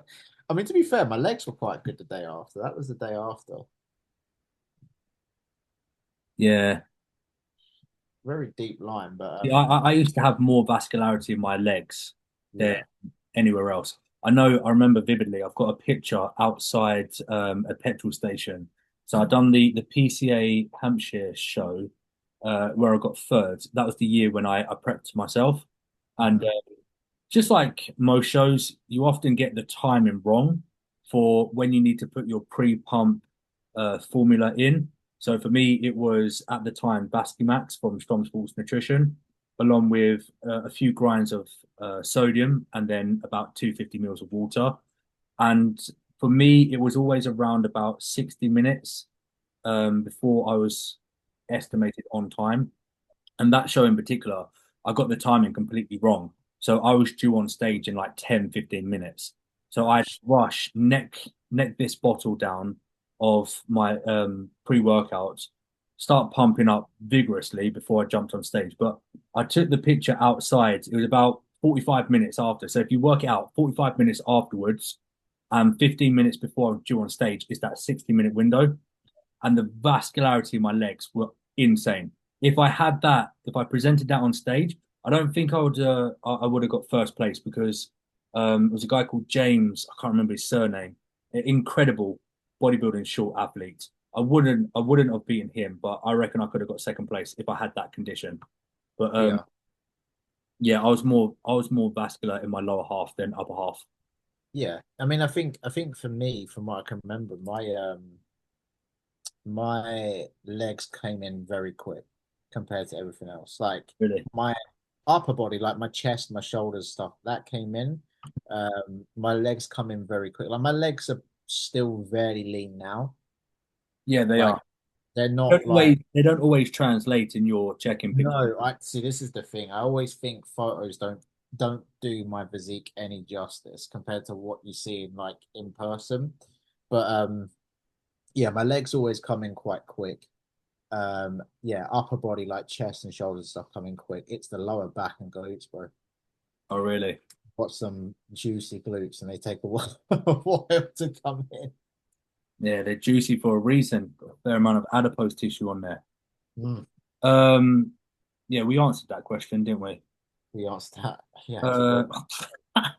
I mean, to be fair, my legs were quite good the day after. That was the day after. Yeah. Very deep line, but Yeah, I used to have more vascularity in my legs than yeah. anywhere else. I remember vividly. I've got a picture outside a petrol station. So I'd done the PCA Hampshire show where I got third. That was the year when I prepped myself. And Mhm. just like most shows, you often get the timing wrong for when you need to put your pre-pump formula in. So for me, it was at the time Max from Strong Sports Nutrition, along with a few grinds of sodium and then about 250 mils of water. And for me, it was always around about 60 minutes before I was estimated on time. And that show in particular, I got the timing completely wrong. So I was due on stage in like 10, 15 minutes. So I'd rush, neck this bottle down of my pre-workouts, start pumping up vigorously before I jumped on stage. But I took the picture outside. It was about 45 minutes after. So if you work it out, 45 minutes afterwards and 15 minutes before I was due on stage is that 60-minute window. And the vascularity in my legs were insane. If I presented that on stage, I don't think I would have got first place because it was a guy called James. I can't remember his surname. An incredible bodybuilding short athlete. I wouldn't have beaten him, but I reckon I could have got second place if I had that condition. But Yeah. yeah, I was more vascular in my lower half than upper half. Yeah. I mean, I think for me, from what I can remember, my legs came in very quick compared to everything else. Like Really. my upper body, like my chest, my shoulders, stuff that came in. My legs come in very quick. Like my legs are still very lean now. Yeah, they Like are. they're not like They don't always translate in your check-in picture. no. I see. This is the thing. I always think photos don't do my physique any justice compared to what you see in like in person. But yeah, my legs always come in quite quick. Yeah, upper body like chest and shoulders and stuff coming quick. It's the lower back and glutes, bro. Oh, really? Got some juicy glutes and they take a while, a while to come in. Yeah, they're juicy for a reason. Got a fair amount of adipose tissue on there. Mm, Um, yeah, we answered that question, didn't we? we asked that. Yeah, it's a Uh,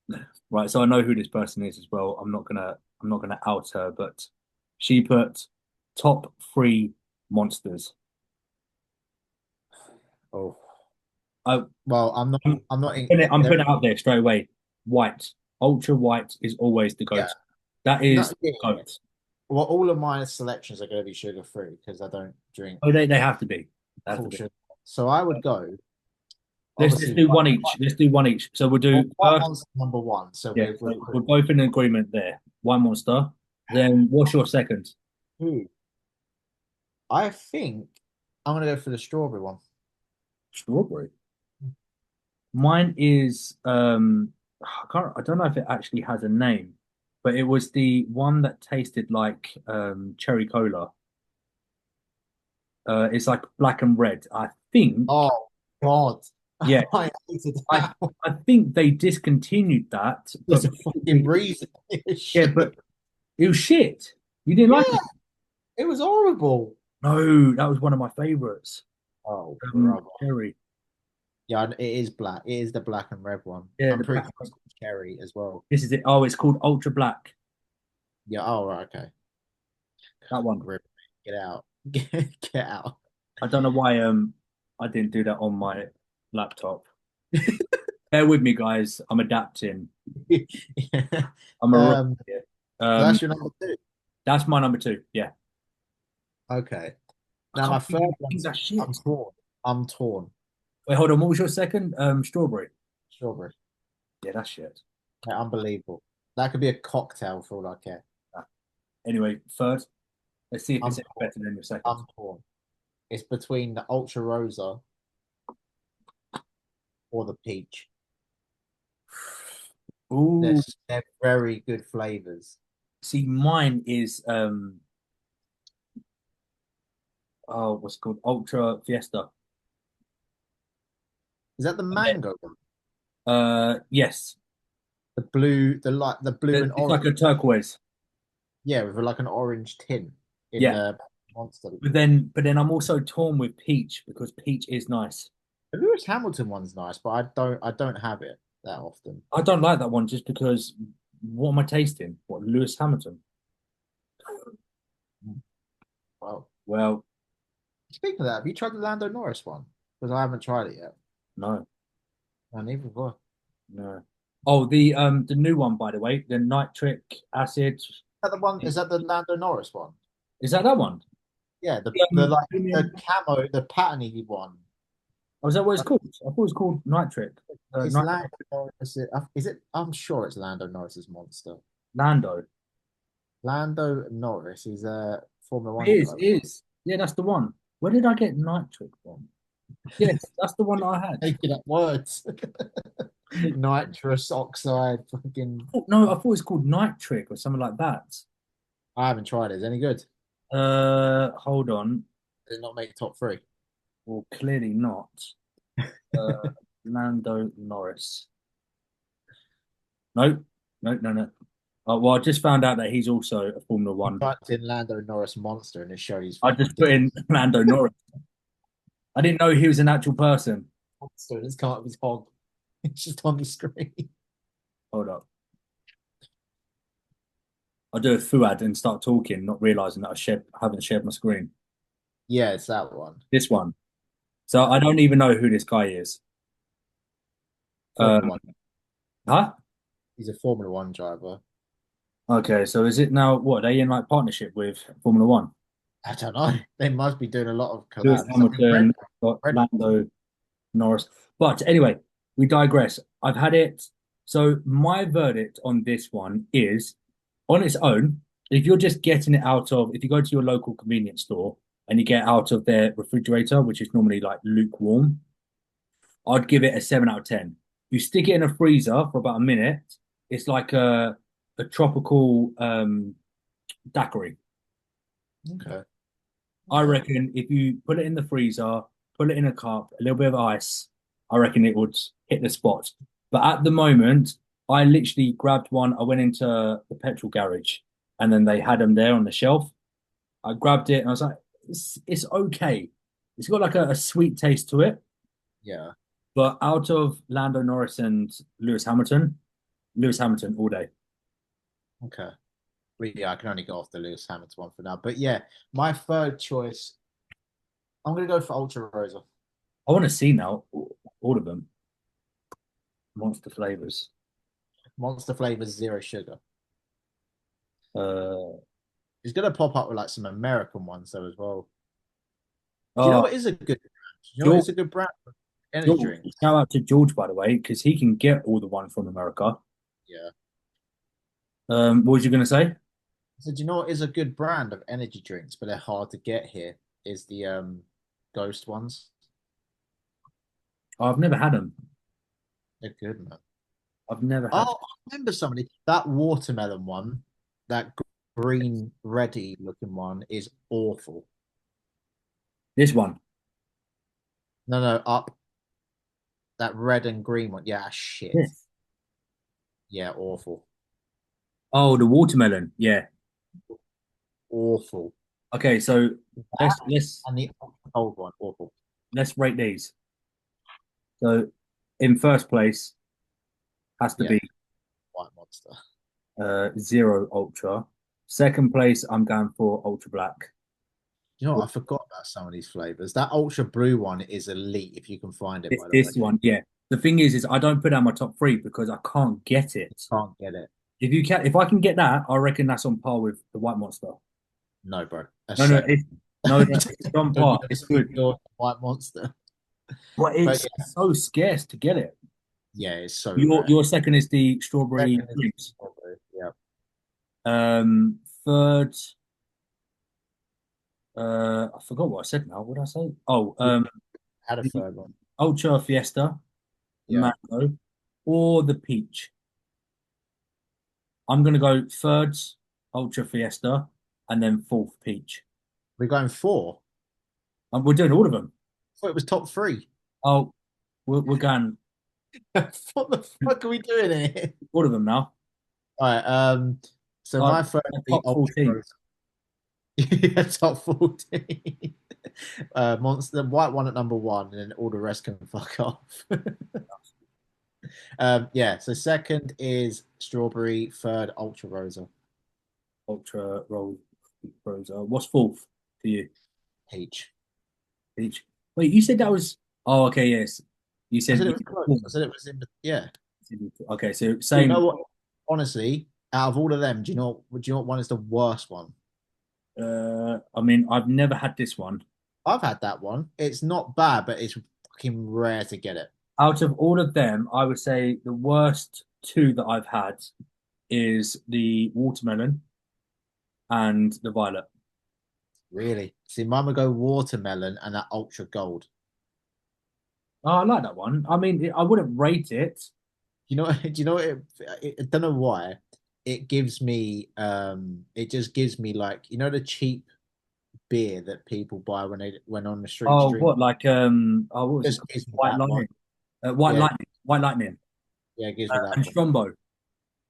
very right. So I know who this person is as well. I'm not gonna out her, but she put top three monsters. oh I, well, I'm I'm not in I'm there. putting it out there straight away. White, ultra white is always the Yeah, goat. That no, is yeah. goat. Well, all of my selections are going to be sugar free because I don't drink Oh, they have to be. They have to full be. sugar. So I would go Let's obviously do one each. Let's do one each. So we'll well, do white first. one's number one. So Yeah, we're so we're both in agreement there. One monster. Then what's your second? Ooh, I think I'm going to go for the strawberry one. Strawberry. Mine is I don't know if it actually has a name, but it was the one that tasted like cherry cola. It's like black and red. I think, Oh God, yeah, I hated I that one. I think they discontinued that, There's but a fucking reason. yeah, Shit. but it was shit. You didn't like Yeah, it? it was horrible. No, that was one of my favorites. Oh, brother. Cherry. Yeah, it is black. It is the black and red one. Yeah, I'm the pretty black. sure it's cherry as well. This is it. Oh, it's called Ultra Black. Yeah. Oh, right. Okay. That one. Grip. Get out. Get out. I don't know why I didn't do that on my laptop. Bear with me, guys. I'm adapting. Yeah. I'm a rook Um, here. so Um, that's your number two. that's my number two. Yeah. Okay. I Now my can't third believe you think one's that I'm shit. torn. I'm torn. Wait, hold on. What was your second? Strawberry. Strawberry. Yeah, that's shit. Yeah, unbelievable. That could be a cocktail for all I care. Ah. Anyway, third. Let's see if it's I'm any torn. better than your second. I'm torn. It's between the Ultra Rosa or the peach. Ooh, They're very good flavors. see, mine is oh, what's it called? Ultra Fiesta. Is that the mango one? Yes. The blue and It's like orange. a turquoise. Yeah, with like an orange tint in Yeah. the monster. But then I'm also torn with peach because peach is nice. The Lewis Hamilton one's nice, but I don't have it that often. I don't like that one just because what am I tasting? What, Lewis Hamilton? Well, Well, speaking of that, have you tried the Lando Norris one? Because I haven't tried it yet. no, And neither have I. no. Oh, the new one, by the way, the nitric acid. That the one is that the Lando Norris one? Is that one? Yeah, the like the Premium. camo, the patterny one. Oh, is that what it's called? I thought it was called nitric. It's Nitric Lando Norris. Is it? I'm sure it's Lando Norris's monster. Lando. Lando Norris is a Formula It One is, driver. it is. Yeah, that's the one. Where did I get nitric from? Yes, that's the one that I had. Making up words. Nitrous oxide. Fucking. Oh, no, I thought it was called nitric or something like that. I haven't tried it. Is it any good? Hold on. Did it not make top three? Well, clearly not. Uh, Lando Norris. No, no, no, no. Well, I just found out that he's also a Formula One. Typed in Lando Norris monster and it showed he's I just put in Lando Norris. I didn't know he was an actual person. monster. It's come up his hog. It's just on the screen. Hold up. I do a fuad and start talking, not realizing that haven't shared my screen. Yeah, it's that one. This one. So I don't even know who this guy is. Formula One. Huh? He's a Formula One driver. Okay, so is it now what? Are they in like partnership with Formula One? I don't know. They must be doing a lot of Lewis collabs. Hamilton, got Red- Lando Norris. But anyway, we digress. I've had it. So my verdict on this one is on its own, if you're just getting it out of, if you go to your local convenience store and you get out of their refrigerator, which is normally like lukewarm, I'd give it a 7 out of 10. You stick it in a freezer for about a minute, it's like a tropical daiquiri. Okay. I reckon if you put it in the freezer, put it in a cup, a little bit of ice, I reckon it would hit the spot. But at the moment, I literally grabbed one. I went into the petrol garage and then they had them there on the shelf. I grabbed it and I was like, it's okay. It's got like a sweet taste to it. Yeah. But out of Lando Norris and Lewis Hamilton all day. Okay. Well, yeah, I can only go off the Lewis Hamilton one for now. But yeah, my third choice, I'm gonna go for Ultra Rosa. I want to see now all of them. Monster flavors. Monster flavors, zero sugar. Uh, It's gonna pop up with like some American ones though as well. Do you know oh, what is a good brand? Do you know what is a good brand of energy George, drink? shout out to George, by the way, because he can get all the one from America. Yeah. What was you going to say? So do you know what is a good brand of energy drinks, but they're hard to get here? Is the Ghost ones. Oh, I've never had them. They're good, man. I've never had. Oh, I remember somebody that watermelon one, that green ready looking one is awful. This one. No, up that red and green one. Yeah, shit. Yes. Yeah, awful. Oh, the watermelon. Yeah. Awful. Okay, so let's And the old one, awful. let's rate these. So, in first place has to Yeah. be White Monster. Zero Ultra. Second place, I'm going for Ultra Black. You know what? I forgot about some of these flavors. That Ultra Blue one is elite if you can find it, This, by the this way. one, yeah. The thing is I don't put that in my top three because I can't get it. Can't get it. If I can get that, I reckon that's on par with the White Monster. No, bro. No, it's on par. It's good. White Monster. But But it's yeah, so scarce to get it. yeah, it's so Your rare. second is the strawberry Second is drinks. strawberry. Yeah, Third, I forgot what I said now. What did I say? Oh, we had a the third one. Ultra Fiesta, the Yeah, mango, or the peach. I'm gonna go third Ultra Fiesta, and then fourth peach. we're going four. And we're doing all of them. I thought it was top three. Oh, we're going What the fuck are we doing here? all of them now. All right. So Uh, my third would be top Ultra 14. Rose. Yeah, top 14. Monster, the white one at number one, and then all the rest can fuck off. Yeah. So second is strawberry. Third, Ultra Rosa. Ultra Rose. What's fourth for you? Peach. Peach. Wait, you said that was. Oh, okay, yes. You I said said it you was said close. fourth. I said it was in. Yeah. Okay, so You same. know what? Honestly, out of all of them, do you know what one is the worst one? I mean, I've never had this one. I've had that one. It's not bad, but it's fucking rare to get it. Out of all of them, I would say the worst two that I've had is the watermelon and the violet. Really. See, mine would go watermelon and that ultra gold. Oh, I like that one. I mean, I wouldn't rate it. You know, do you know I don't know why. It just gives me like, the cheap beer that people buy when they when on the streets Oh, drink. what like oh, what was it Just called? gives me White that one. lightning. White Yeah, lightning. White lightning. yeah, it gives me that And one. Strombo.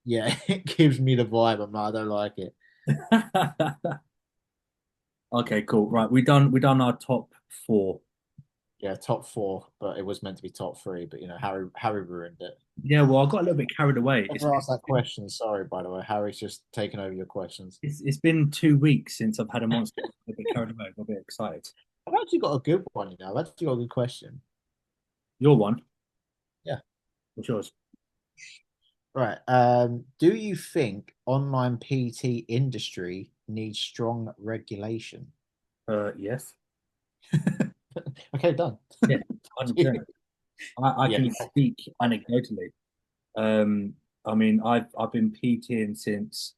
Yeah, it gives me the vibe. I'm like, I don't like it. Okay, cool. Right, we done our top four. Yeah, top four, but it was meant to be top three. But Harry ruined it. Yeah, well, I got a little bit carried away. Never asked that question. Sorry, by the way. Harry's just taken over your questions. It's been 2 weeks since I've had a monster. A bit carried away. I got a bit excited. I've actually got a good one, I've actually got a good question. Your one. Yeah. What's yours? Right. Do you think online PT industry needs strong regulation? Yes. Okay, done. Yeah, 100%. I Yeah. can speak anecdotally. Um, I mean, I've been PTing since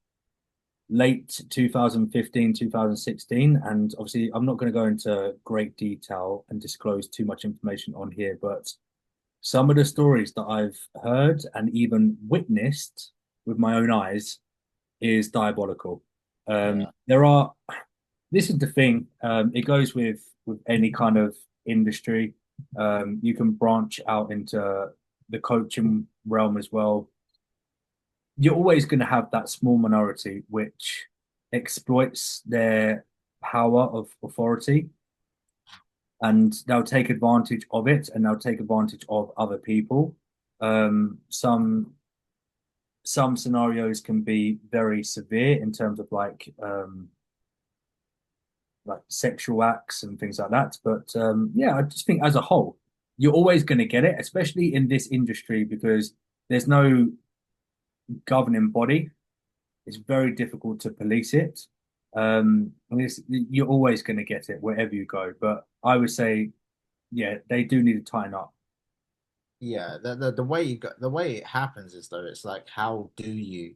late 2015, 2016, and obviously I'm not going to go into great detail and disclose too much information on here, but some of the stories that I've heard and even witnessed with my own eyes is diabolical. Yeah. There are, this is the thing, it goes with any kind of industry. You can branch out into the coaching realm as well. You're always going to have that small minority which exploits their power of authority, and they'll take advantage of it, and they'll take advantage of other people. Some scenarios can be very severe in terms of like sexual acts and things like that. But yeah, I just think as a whole, you're always going to get it, especially in this industry, because there's no governing body. It's very difficult to police it. And you're always going to get it wherever you go. But I would say, yeah, they do need to tighten up. Yeah. The way it happens is though, it's like how do you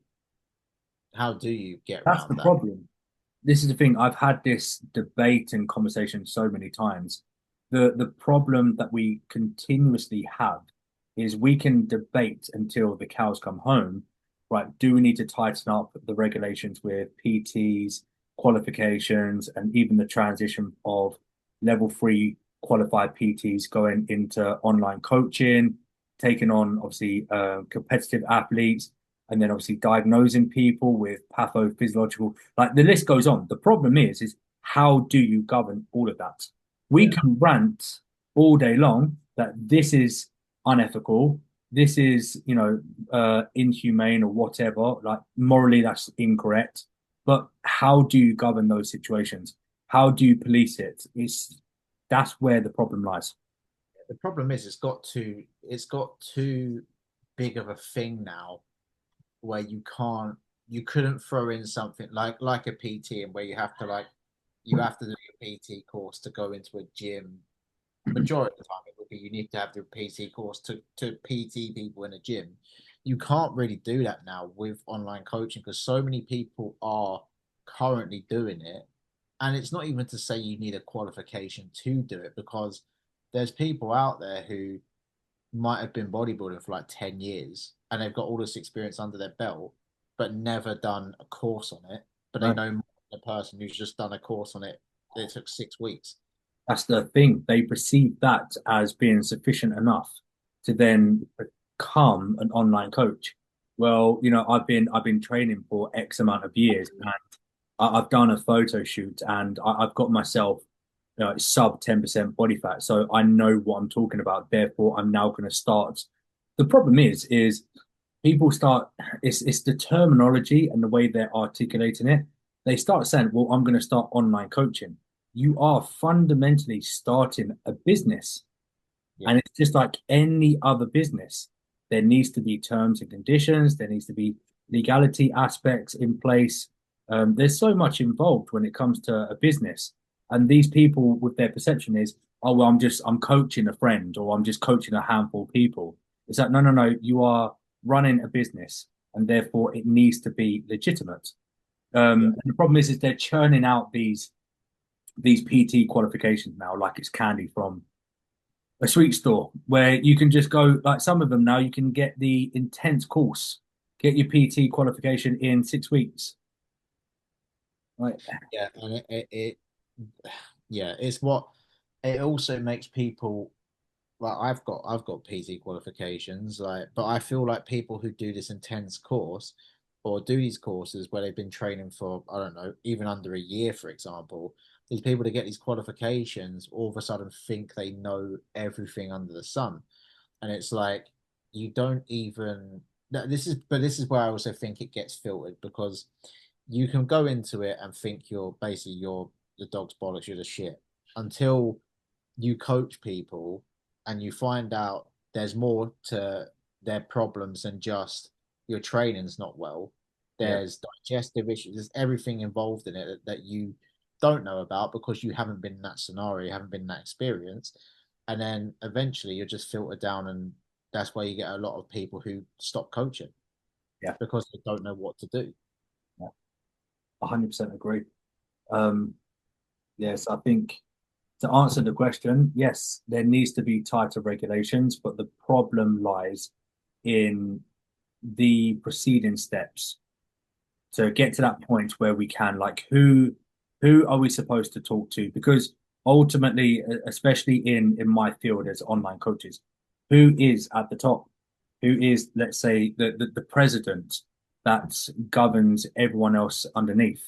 get That's around the that? problem. This is the thing. I've had this debate and conversation so many times. The problem that we continuously have is we can debate until the cows come home, right? Do we need to tighten up the regulations with PTs, qualifications, and even the transition of level three qualified PTs going into online coaching, taking on obviously competitive athletes, and then obviously diagnosing people with pathophysiological, like the list goes on. The problem is how do you govern all of that? We Yeah. can rant all day long that this is unethical, this is inhumane or whatever, like morally that's incorrect. But how do you govern those situations? How do you police it? It's That's where the problem lies. The problem is it's got too big of a thing now where you couldn't throw in something like a PT and where you have to do a PT course to go into a gym. Majority of the time it would you need to have the PT course to PT people in a gym. You can't really do that now with online coaching because so many people are currently doing it. And it's not even to say you need a qualification to do it because there's people out there who might have been bodybuilding for like 10 years and they've got all this experience under their belt, but never done a course on it. But they Right. know more than a person who's just done a course on it. It took 6 weeks. That's the thing. They perceive that as being sufficient enough to then become an online coach. Well, I've been training for X amount of years, and I've done a photo shoot, and I've got myself sub 10% body fat, so I know what I'm talking about. Therefore, I'm now going to start. The problem is people start. It's the terminology and the way they're articulating it. They start saying, "Well, I'm going to start online coaching." You are fundamentally starting a business. Yeah. And it's just like any other business. There needs to be terms and conditions, there needs to be legality aspects in place. There's so much involved when it comes to a business. And these people with their perception is, oh, well, I'm coaching a friend or I'm just coaching a handful of people. It's like, no, no, no, you are running a business and therefore it needs to be legitimate. Yeah. And the problem is they're churning out these PT qualifications now like it's candy from a sweet store where you can just go like some of them now you can get the intense course, get your PT qualification in 6 weeks. Right. Yeah. And yeah, it's what it also makes people like I've got PT qualifications, like, but I feel like people who do this intense course or do these courses where they've been training for, I don't know, even under a year, for example, these people to get these qualifications all of a sudden think they know everything under the sun. And it's like you don't even this is where I also think it gets filtered because you can go into it and think you're the dog's bollocks, you're the shit until you coach people and you find out there's more to their problems than just your training's not well. Yeah. There's digestive issues, there's everything involved in it that you don't know about because you haven't been in that scenario, you haven't been in that experience. And then eventually you're just filtered down, and that's why you get a lot of people who stop coaching Yeah. because they don't know what to do. Yeah. 100% agree. Um, yes, I think to answer the question, yes, there needs to be tighter regulations, but the problem lies in the preceding steps to get to that point where we can like who are we supposed to talk to? Because ultimately, especially in my field as online coaches, who is at the top? Who is, let's say, the president that governs everyone else underneath?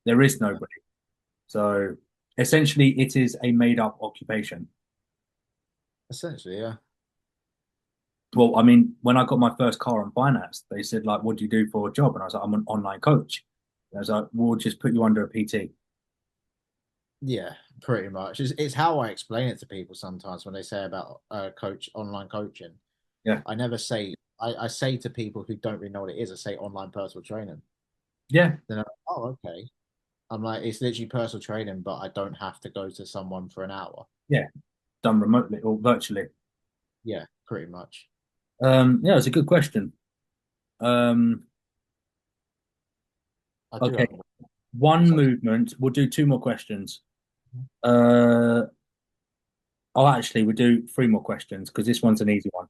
There is nobody. So essentially, it is a made up occupation. Essentially, yeah. Well, I mean, when I got my first car on finance, they said, like, what do you do for a job? And I was like, I'm an online coach. And I was like, we'll just put you under a PT. Yeah, pretty much. It's how I explain it to people sometimes when they say about coach online coaching. Yeah. I never say I say to people who don't really know what it is, I say online personal training. Yeah. Then I'm like, oh, okay. I'm like, it's literally personal training, but I don't have to go to someone for an hour. Yeah. Done remotely or virtually. Yeah, pretty much. Yeah, it's a good question. Um, I do okay. have One so, movement. We'll do two more questions. Uh, oh, actually, we'll do three more questions because this one's an easy one.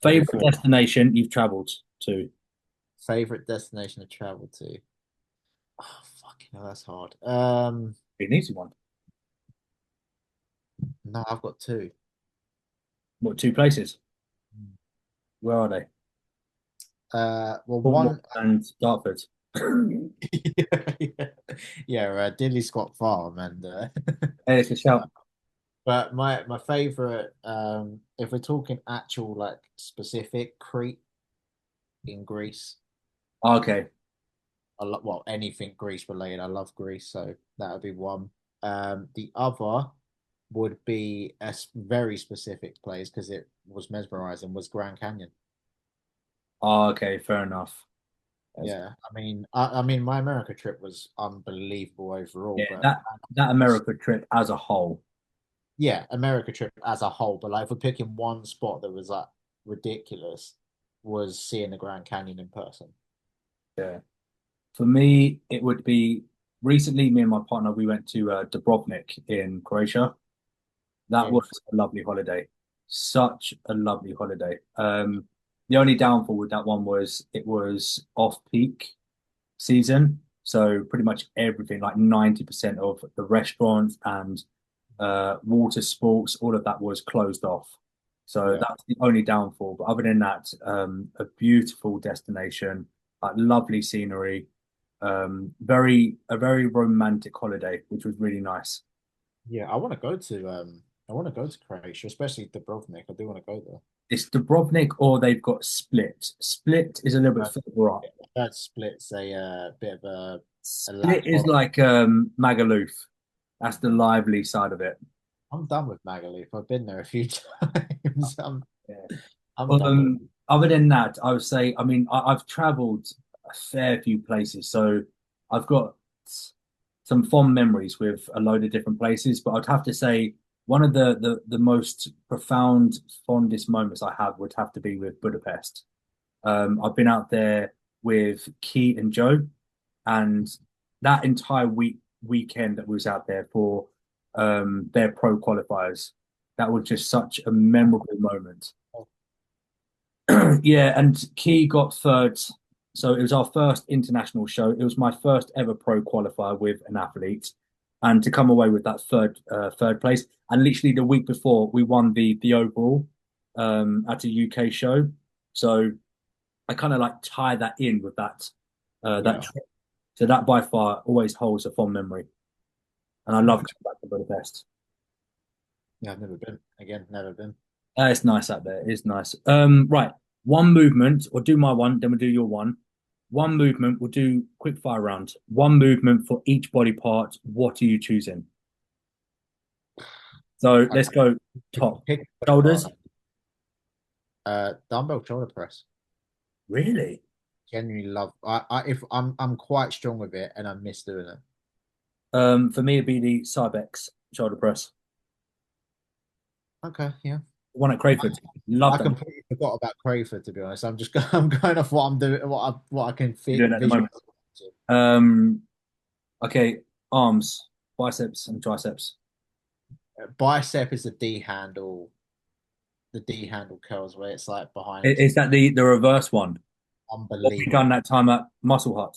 I'll do Favorite four. destination you've traveled to? Favorite destination to travel to? Oh, fucking hell, that's hard. Be an easy one. No, I've got two. What, two places? Where are they? Well, Cornwall one, and Dartford. yeah, yeah, Diddley Squat Farm, and Hey, it's a shout. but my favorite, if we're talking actual like specific, Crete in Greece. Okay. I love well anything Greece related. I love Greece, so that would be one. The other would be very specific place because it was mesmerizing. Was Grand Canyon. Oh, okay, fair enough. Yeah, I mean, my America trip was unbelievable overall, Yeah, but that America trip as a whole. yeah, America trip as a whole. But like, if we're picking one spot that was like ridiculous, was seeing the Grand Canyon in person. Yeah. For me, it would be recently. Me and my partner we went to Dubrovnik in Croatia. That In was a lovely holiday. Such a lovely holiday. The only downfall with that one was it was off peak season. So pretty much everything, like 90% of the restaurants and water sports, all of that was closed off. So Yeah. that's the only downfall. But other than that, a beautiful destination, like lovely scenery, a very romantic holiday, which was really nice. Yeah, I want to go to Croatia, especially Dubrovnik. I do want to go there. It's Dubrovnik or they've got Split. Split is a little bit Uh, further up. that splits a bit of a lag Split is holiday. like Magaluf. That's the lively side of it. I'm done with Magaluf. I've been there a few times. Yeah. I'm done with it. Other than that, I would say, I mean, I've traveled a fair few places, so I've got some fond memories with a load of different places. But I'd have to say one of the most profound, fondest moments I have would have to be with Budapest. I've been out there with Key and Joe, and that entire weekend that we was out there for their pro qualifiers, that was just such a memorable moment. Yeah, and Key got third. So it was our first international show. It was my first ever pro qualifier with an athlete, and to come away with that third place. And literally the week before, we won the overall at a UK show. So I kind of like tie that in with that Yeah. trip. So that by far always holds a fond memory, and I love Okay. going back to Budapest. Yeah, I've never been. Again, never been. It's nice out there. It's nice. Right. One movement, or do my one, then we'll do your one. One movement, we'll do quick fire round. One movement for each body part. What are you choosing? So I let's go top. pick body Shoulders. part. Dumbbell shoulder press. Really? Genuinely love. If I'm quite strong with it, and I miss doing it. For me, it'd be the Cybex shoulder press. Okay, yeah. One at Crayford. Love I that. completely forgot about Crayford, to be honest. I'm going off what I'm doing, what I can You're doing it at the visualize. moment. Um, okay, arms, biceps, and triceps. Bicep is the D handle curls where it's like behind. Is that the reverse one? What we Unbelievable, done that time at Muscle Hut?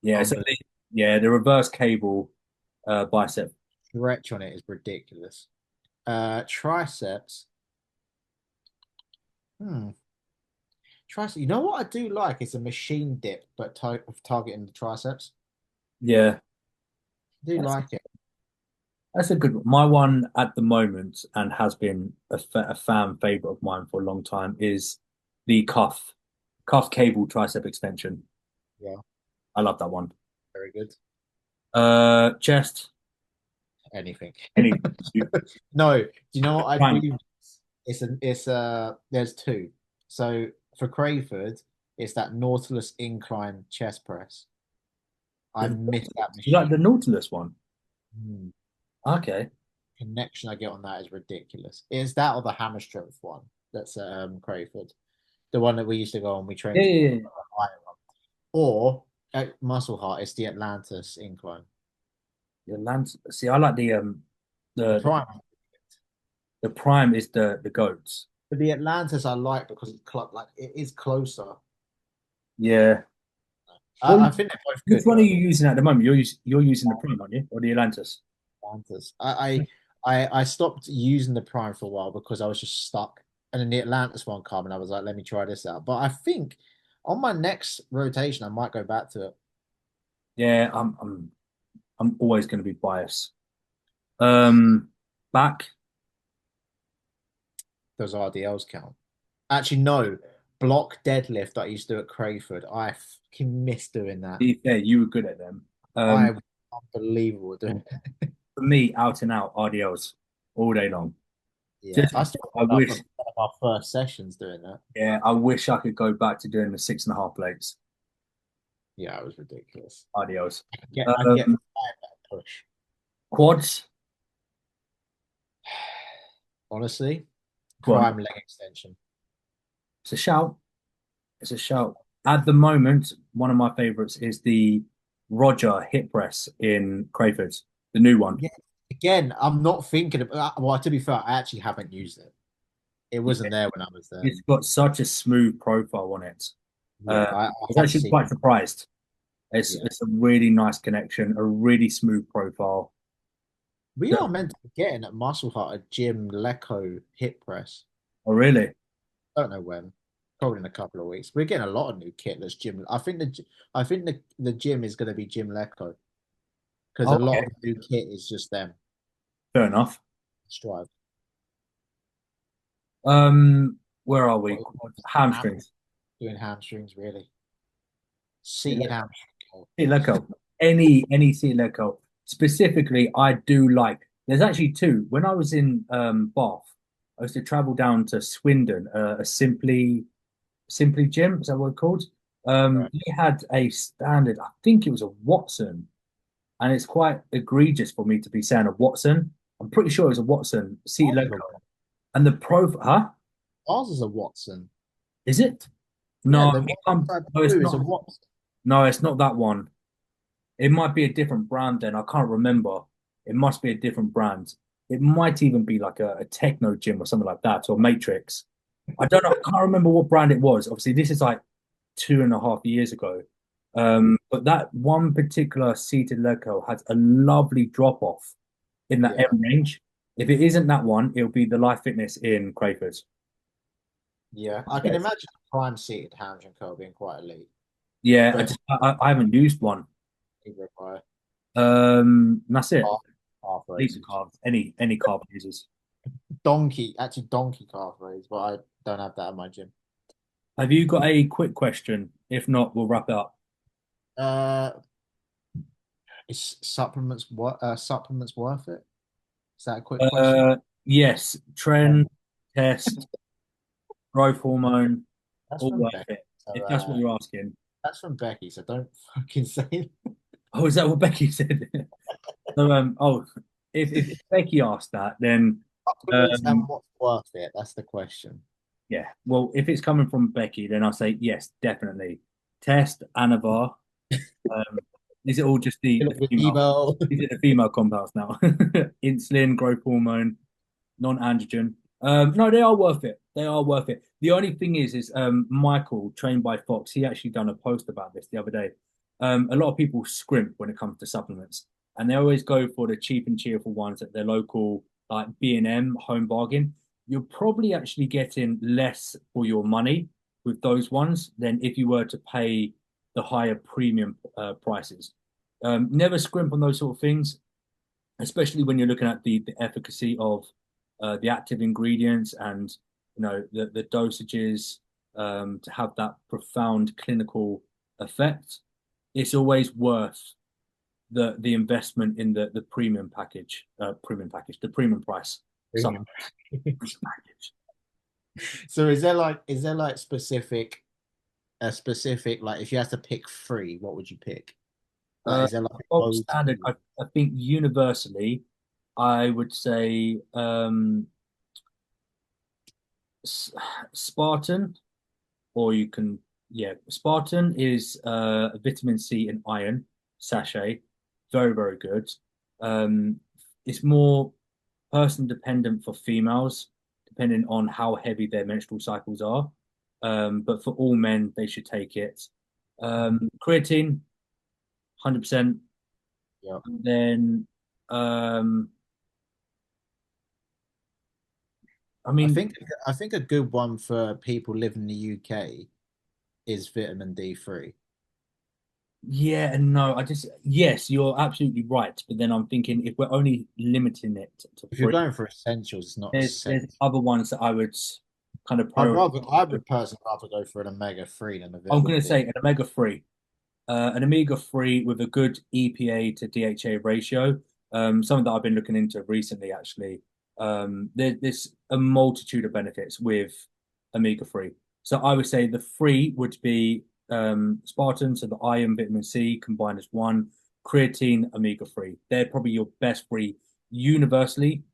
Yeah, so unbelievable. the reverse cable bicep. Stretch on it is ridiculous. Triceps. Hmm. Tricep. You know what I do like is a machine dip, but targeting the triceps. Yeah, I do that's like it. that's a good one. My one at the moment and has been a fan favorite of mine for a long time is the cuff cable tricep extension. Yeah, I love that one. very good. Chest, Anything. any No, do you know what I plank. do? There's two. So for Crayford, it's that Nautilus incline chest press. I miss that You like machine. the Nautilus one? Mm. Okay. Connection I get on that is ridiculous. It's that or the hammer strength one that's Crayford, the one that we used to go on. We Yeah, trained yeah, together. yeah. Or at Muscle Heart, it's the Atlantis incline. The Lance. See, I like The the Prime, the Prime is the goats. but the Atlantis I like because like it is closer. Yeah. What I think they're both which good, one are but you using at the moment? You're using the Prime, aren't you? Or the Atlantis? Atlantis. I stopped using the Prime for a while because I was just stuck. And then the Atlantis one came and I was like, let me try this out. But I think on my next rotation, I might go back to it. Yeah, I'm always going to be biased. Um, back. Those RDLs count. Actually, no. Block deadlift that I used to do at Crayford. I fucking miss doing that. Yeah, you were good at them. I was unbelievable at doing it. For me, out and out RDLs all day long. Yeah. Just I still I remember wish, one of our first sessions doing that. yeah, I wish I could go back to doing the 6.5 plates Yeah, it was ridiculous. RDLs. I get Um, that push. quads. Honestly, Go on. prime leg extension. It's a shout. It's a shout. At the moment, one of my favorites is the Roger hip press in Crayford, the new one. Yeah. Again, I'm not thinking about. Well, to be fair, I actually haven't used it. It Yeah, wasn't there when I was there. it's got such a smooth profile on it. Yeah, I I was have actually seen. quite surprised. Yeah, It's a really nice connection, a really smooth profile. we Yeah. are meant to be getting at Muscle Heart a Jim Leco hip press. Oh, really? Don't know when. Probably in a couple of weeks. We're getting a lot of new kit that's Jim. I think the gym is going to be Jim Leco because a lot Okay, of the new kit is just them. fair enough. Strive. Where are we? What, Hamstrings. doing hamstrings really. Seat Seated hamstring curl. leg curl. Any seat leg curl. Specifically, I do like. There's actually two. When I was in Bath, I used to travel down to Swindon, a Simply Gym. Is that what it's called? Right. They had a standard. I think it was a Watson, and it's quite egregious for me to be saying a Watson. I'm pretty sure it was a Watson seat leg curl. And the huh? Ours is a Watson. Is it? Yeah, No, the one inside no, the it's blue is a not. Watson. No, it's not that one. It might be a different brand then. I can't remember. It must be a different brand. It might even be like a techno gym or something like that, or Matrix. I don't know. I can't remember what brand it was. Obviously, this is like 2.5 years ago. But that one particular seated leg curl has a lovely drop off in that Yeah, M range. If it isn't that one, it'll be the Life Fitness in Crayford. yeah. I can Yes. imagine a prime seated hamstring curl being quite elite. Yeah, But I haven't used one. it require That's it. half Laser raises. carves, any carb users. Donkey calf raise, but I don't have that at my gym. Have you got a quick question? If not, we'll wrap it up. Uh, is supplements worth it? Is that a quick question? Yes, trend, test, growth hormone, That's all from worth Becky. it. So If that's what you're asking. that's from Becky. So don't fucking say that. Oh, is that what Becky said? So, if Becky asked that, then Supplements and um, what's worth it? That's the question. yeah. Well, if it's coming from Becky, then I'll say yes, definitely. Test, Anavar. Um, is it all just the With female? Evo. Is it the female compounds now? Insulin, growth hormone, non-androgen. No, they are worth it. They are worth it. The only thing is Michael, trained by Fox, he actually done a post about this the other day. A lot of people scrimp when it comes to supplements, and they always go for the cheap and cheerful ones at their local like B&M home bargain. You're probably actually getting less for your money with those ones than if you were to pay the higher premium prices. Never scrimp on those sort of things, especially when you're looking at the efficacy of the active ingredients and the dosages to have that profound clinical effect. It's always worth the investment in the the premium price. Premium. Package. So is there like a specific like if you had to pick three, what would you pick? Like Uh, is there like a Gold standard, go-to? I think universally, I would say Spartan, or you can, yeah, Spartan is a vitamin C and iron sachet. Very, very good. Um, it's more person dependent for females, depending on how heavy their menstrual cycles are. But for all men, they should take it. Creatine, 100%. Yeah. Then, um, I mean, I think a good one for people living in the UK is vitamin D3. yeah and no. Yes, you're absolutely right. But then I'm thinking if we're only limiting it to If you're three, going for essentials, it's not there's essential. other ones that I would kind of prioritize. I would personally rather go for an omega-3 than a I'm going vitamin to D. say an omega three with a good EPA to DHA ratio. Something that I've been looking into recently, actually. There's a multitude of benefits with omega three. So I would say the three would be Spartan, so the iron, vitamin C combined as one, creatine, omega three. They're probably your best three universally.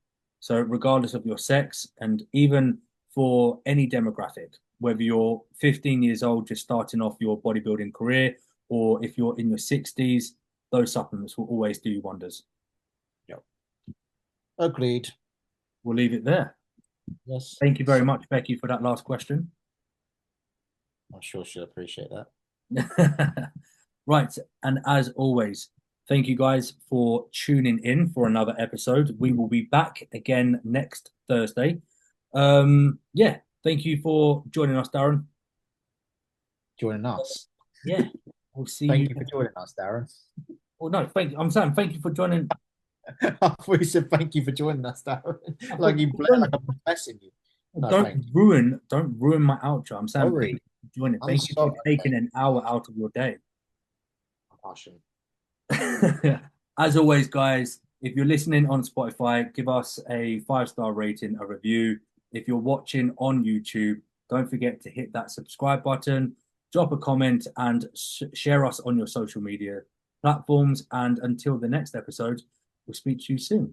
So regardless of your sex, and even for any demographic, whether you're 15 years old just starting off your bodybuilding career, or if you're in your 60s, those supplements will always do you wonders. Yep. Agreed. We'll leave it there. Yes. Thank you very much, Becky, for that last question. I'm sure she'll appreciate that. Right. And as always, thank you guys for tuning in for another episode. We will be back again next Thursday. Yeah. Thank you for joining us, Darren. Joining us. Yeah. We'll see Thank you for joining us, Darren. Well, no, thank you. I'm saying thank you for joining. I thought you said thank you for joining us, Darren. Like I'm professing you. No, don't ruin my outro. I'm saying thank you for joining. Thank you for taking an hour out of your day. As always, guys, if you're listening on Spotify, give us a 5-star rating, a review. If you're watching on YouTube, don't forget to hit that subscribe button, drop a comment, and share us on your social media platforms. And until the next episode, we'll speak to you soon.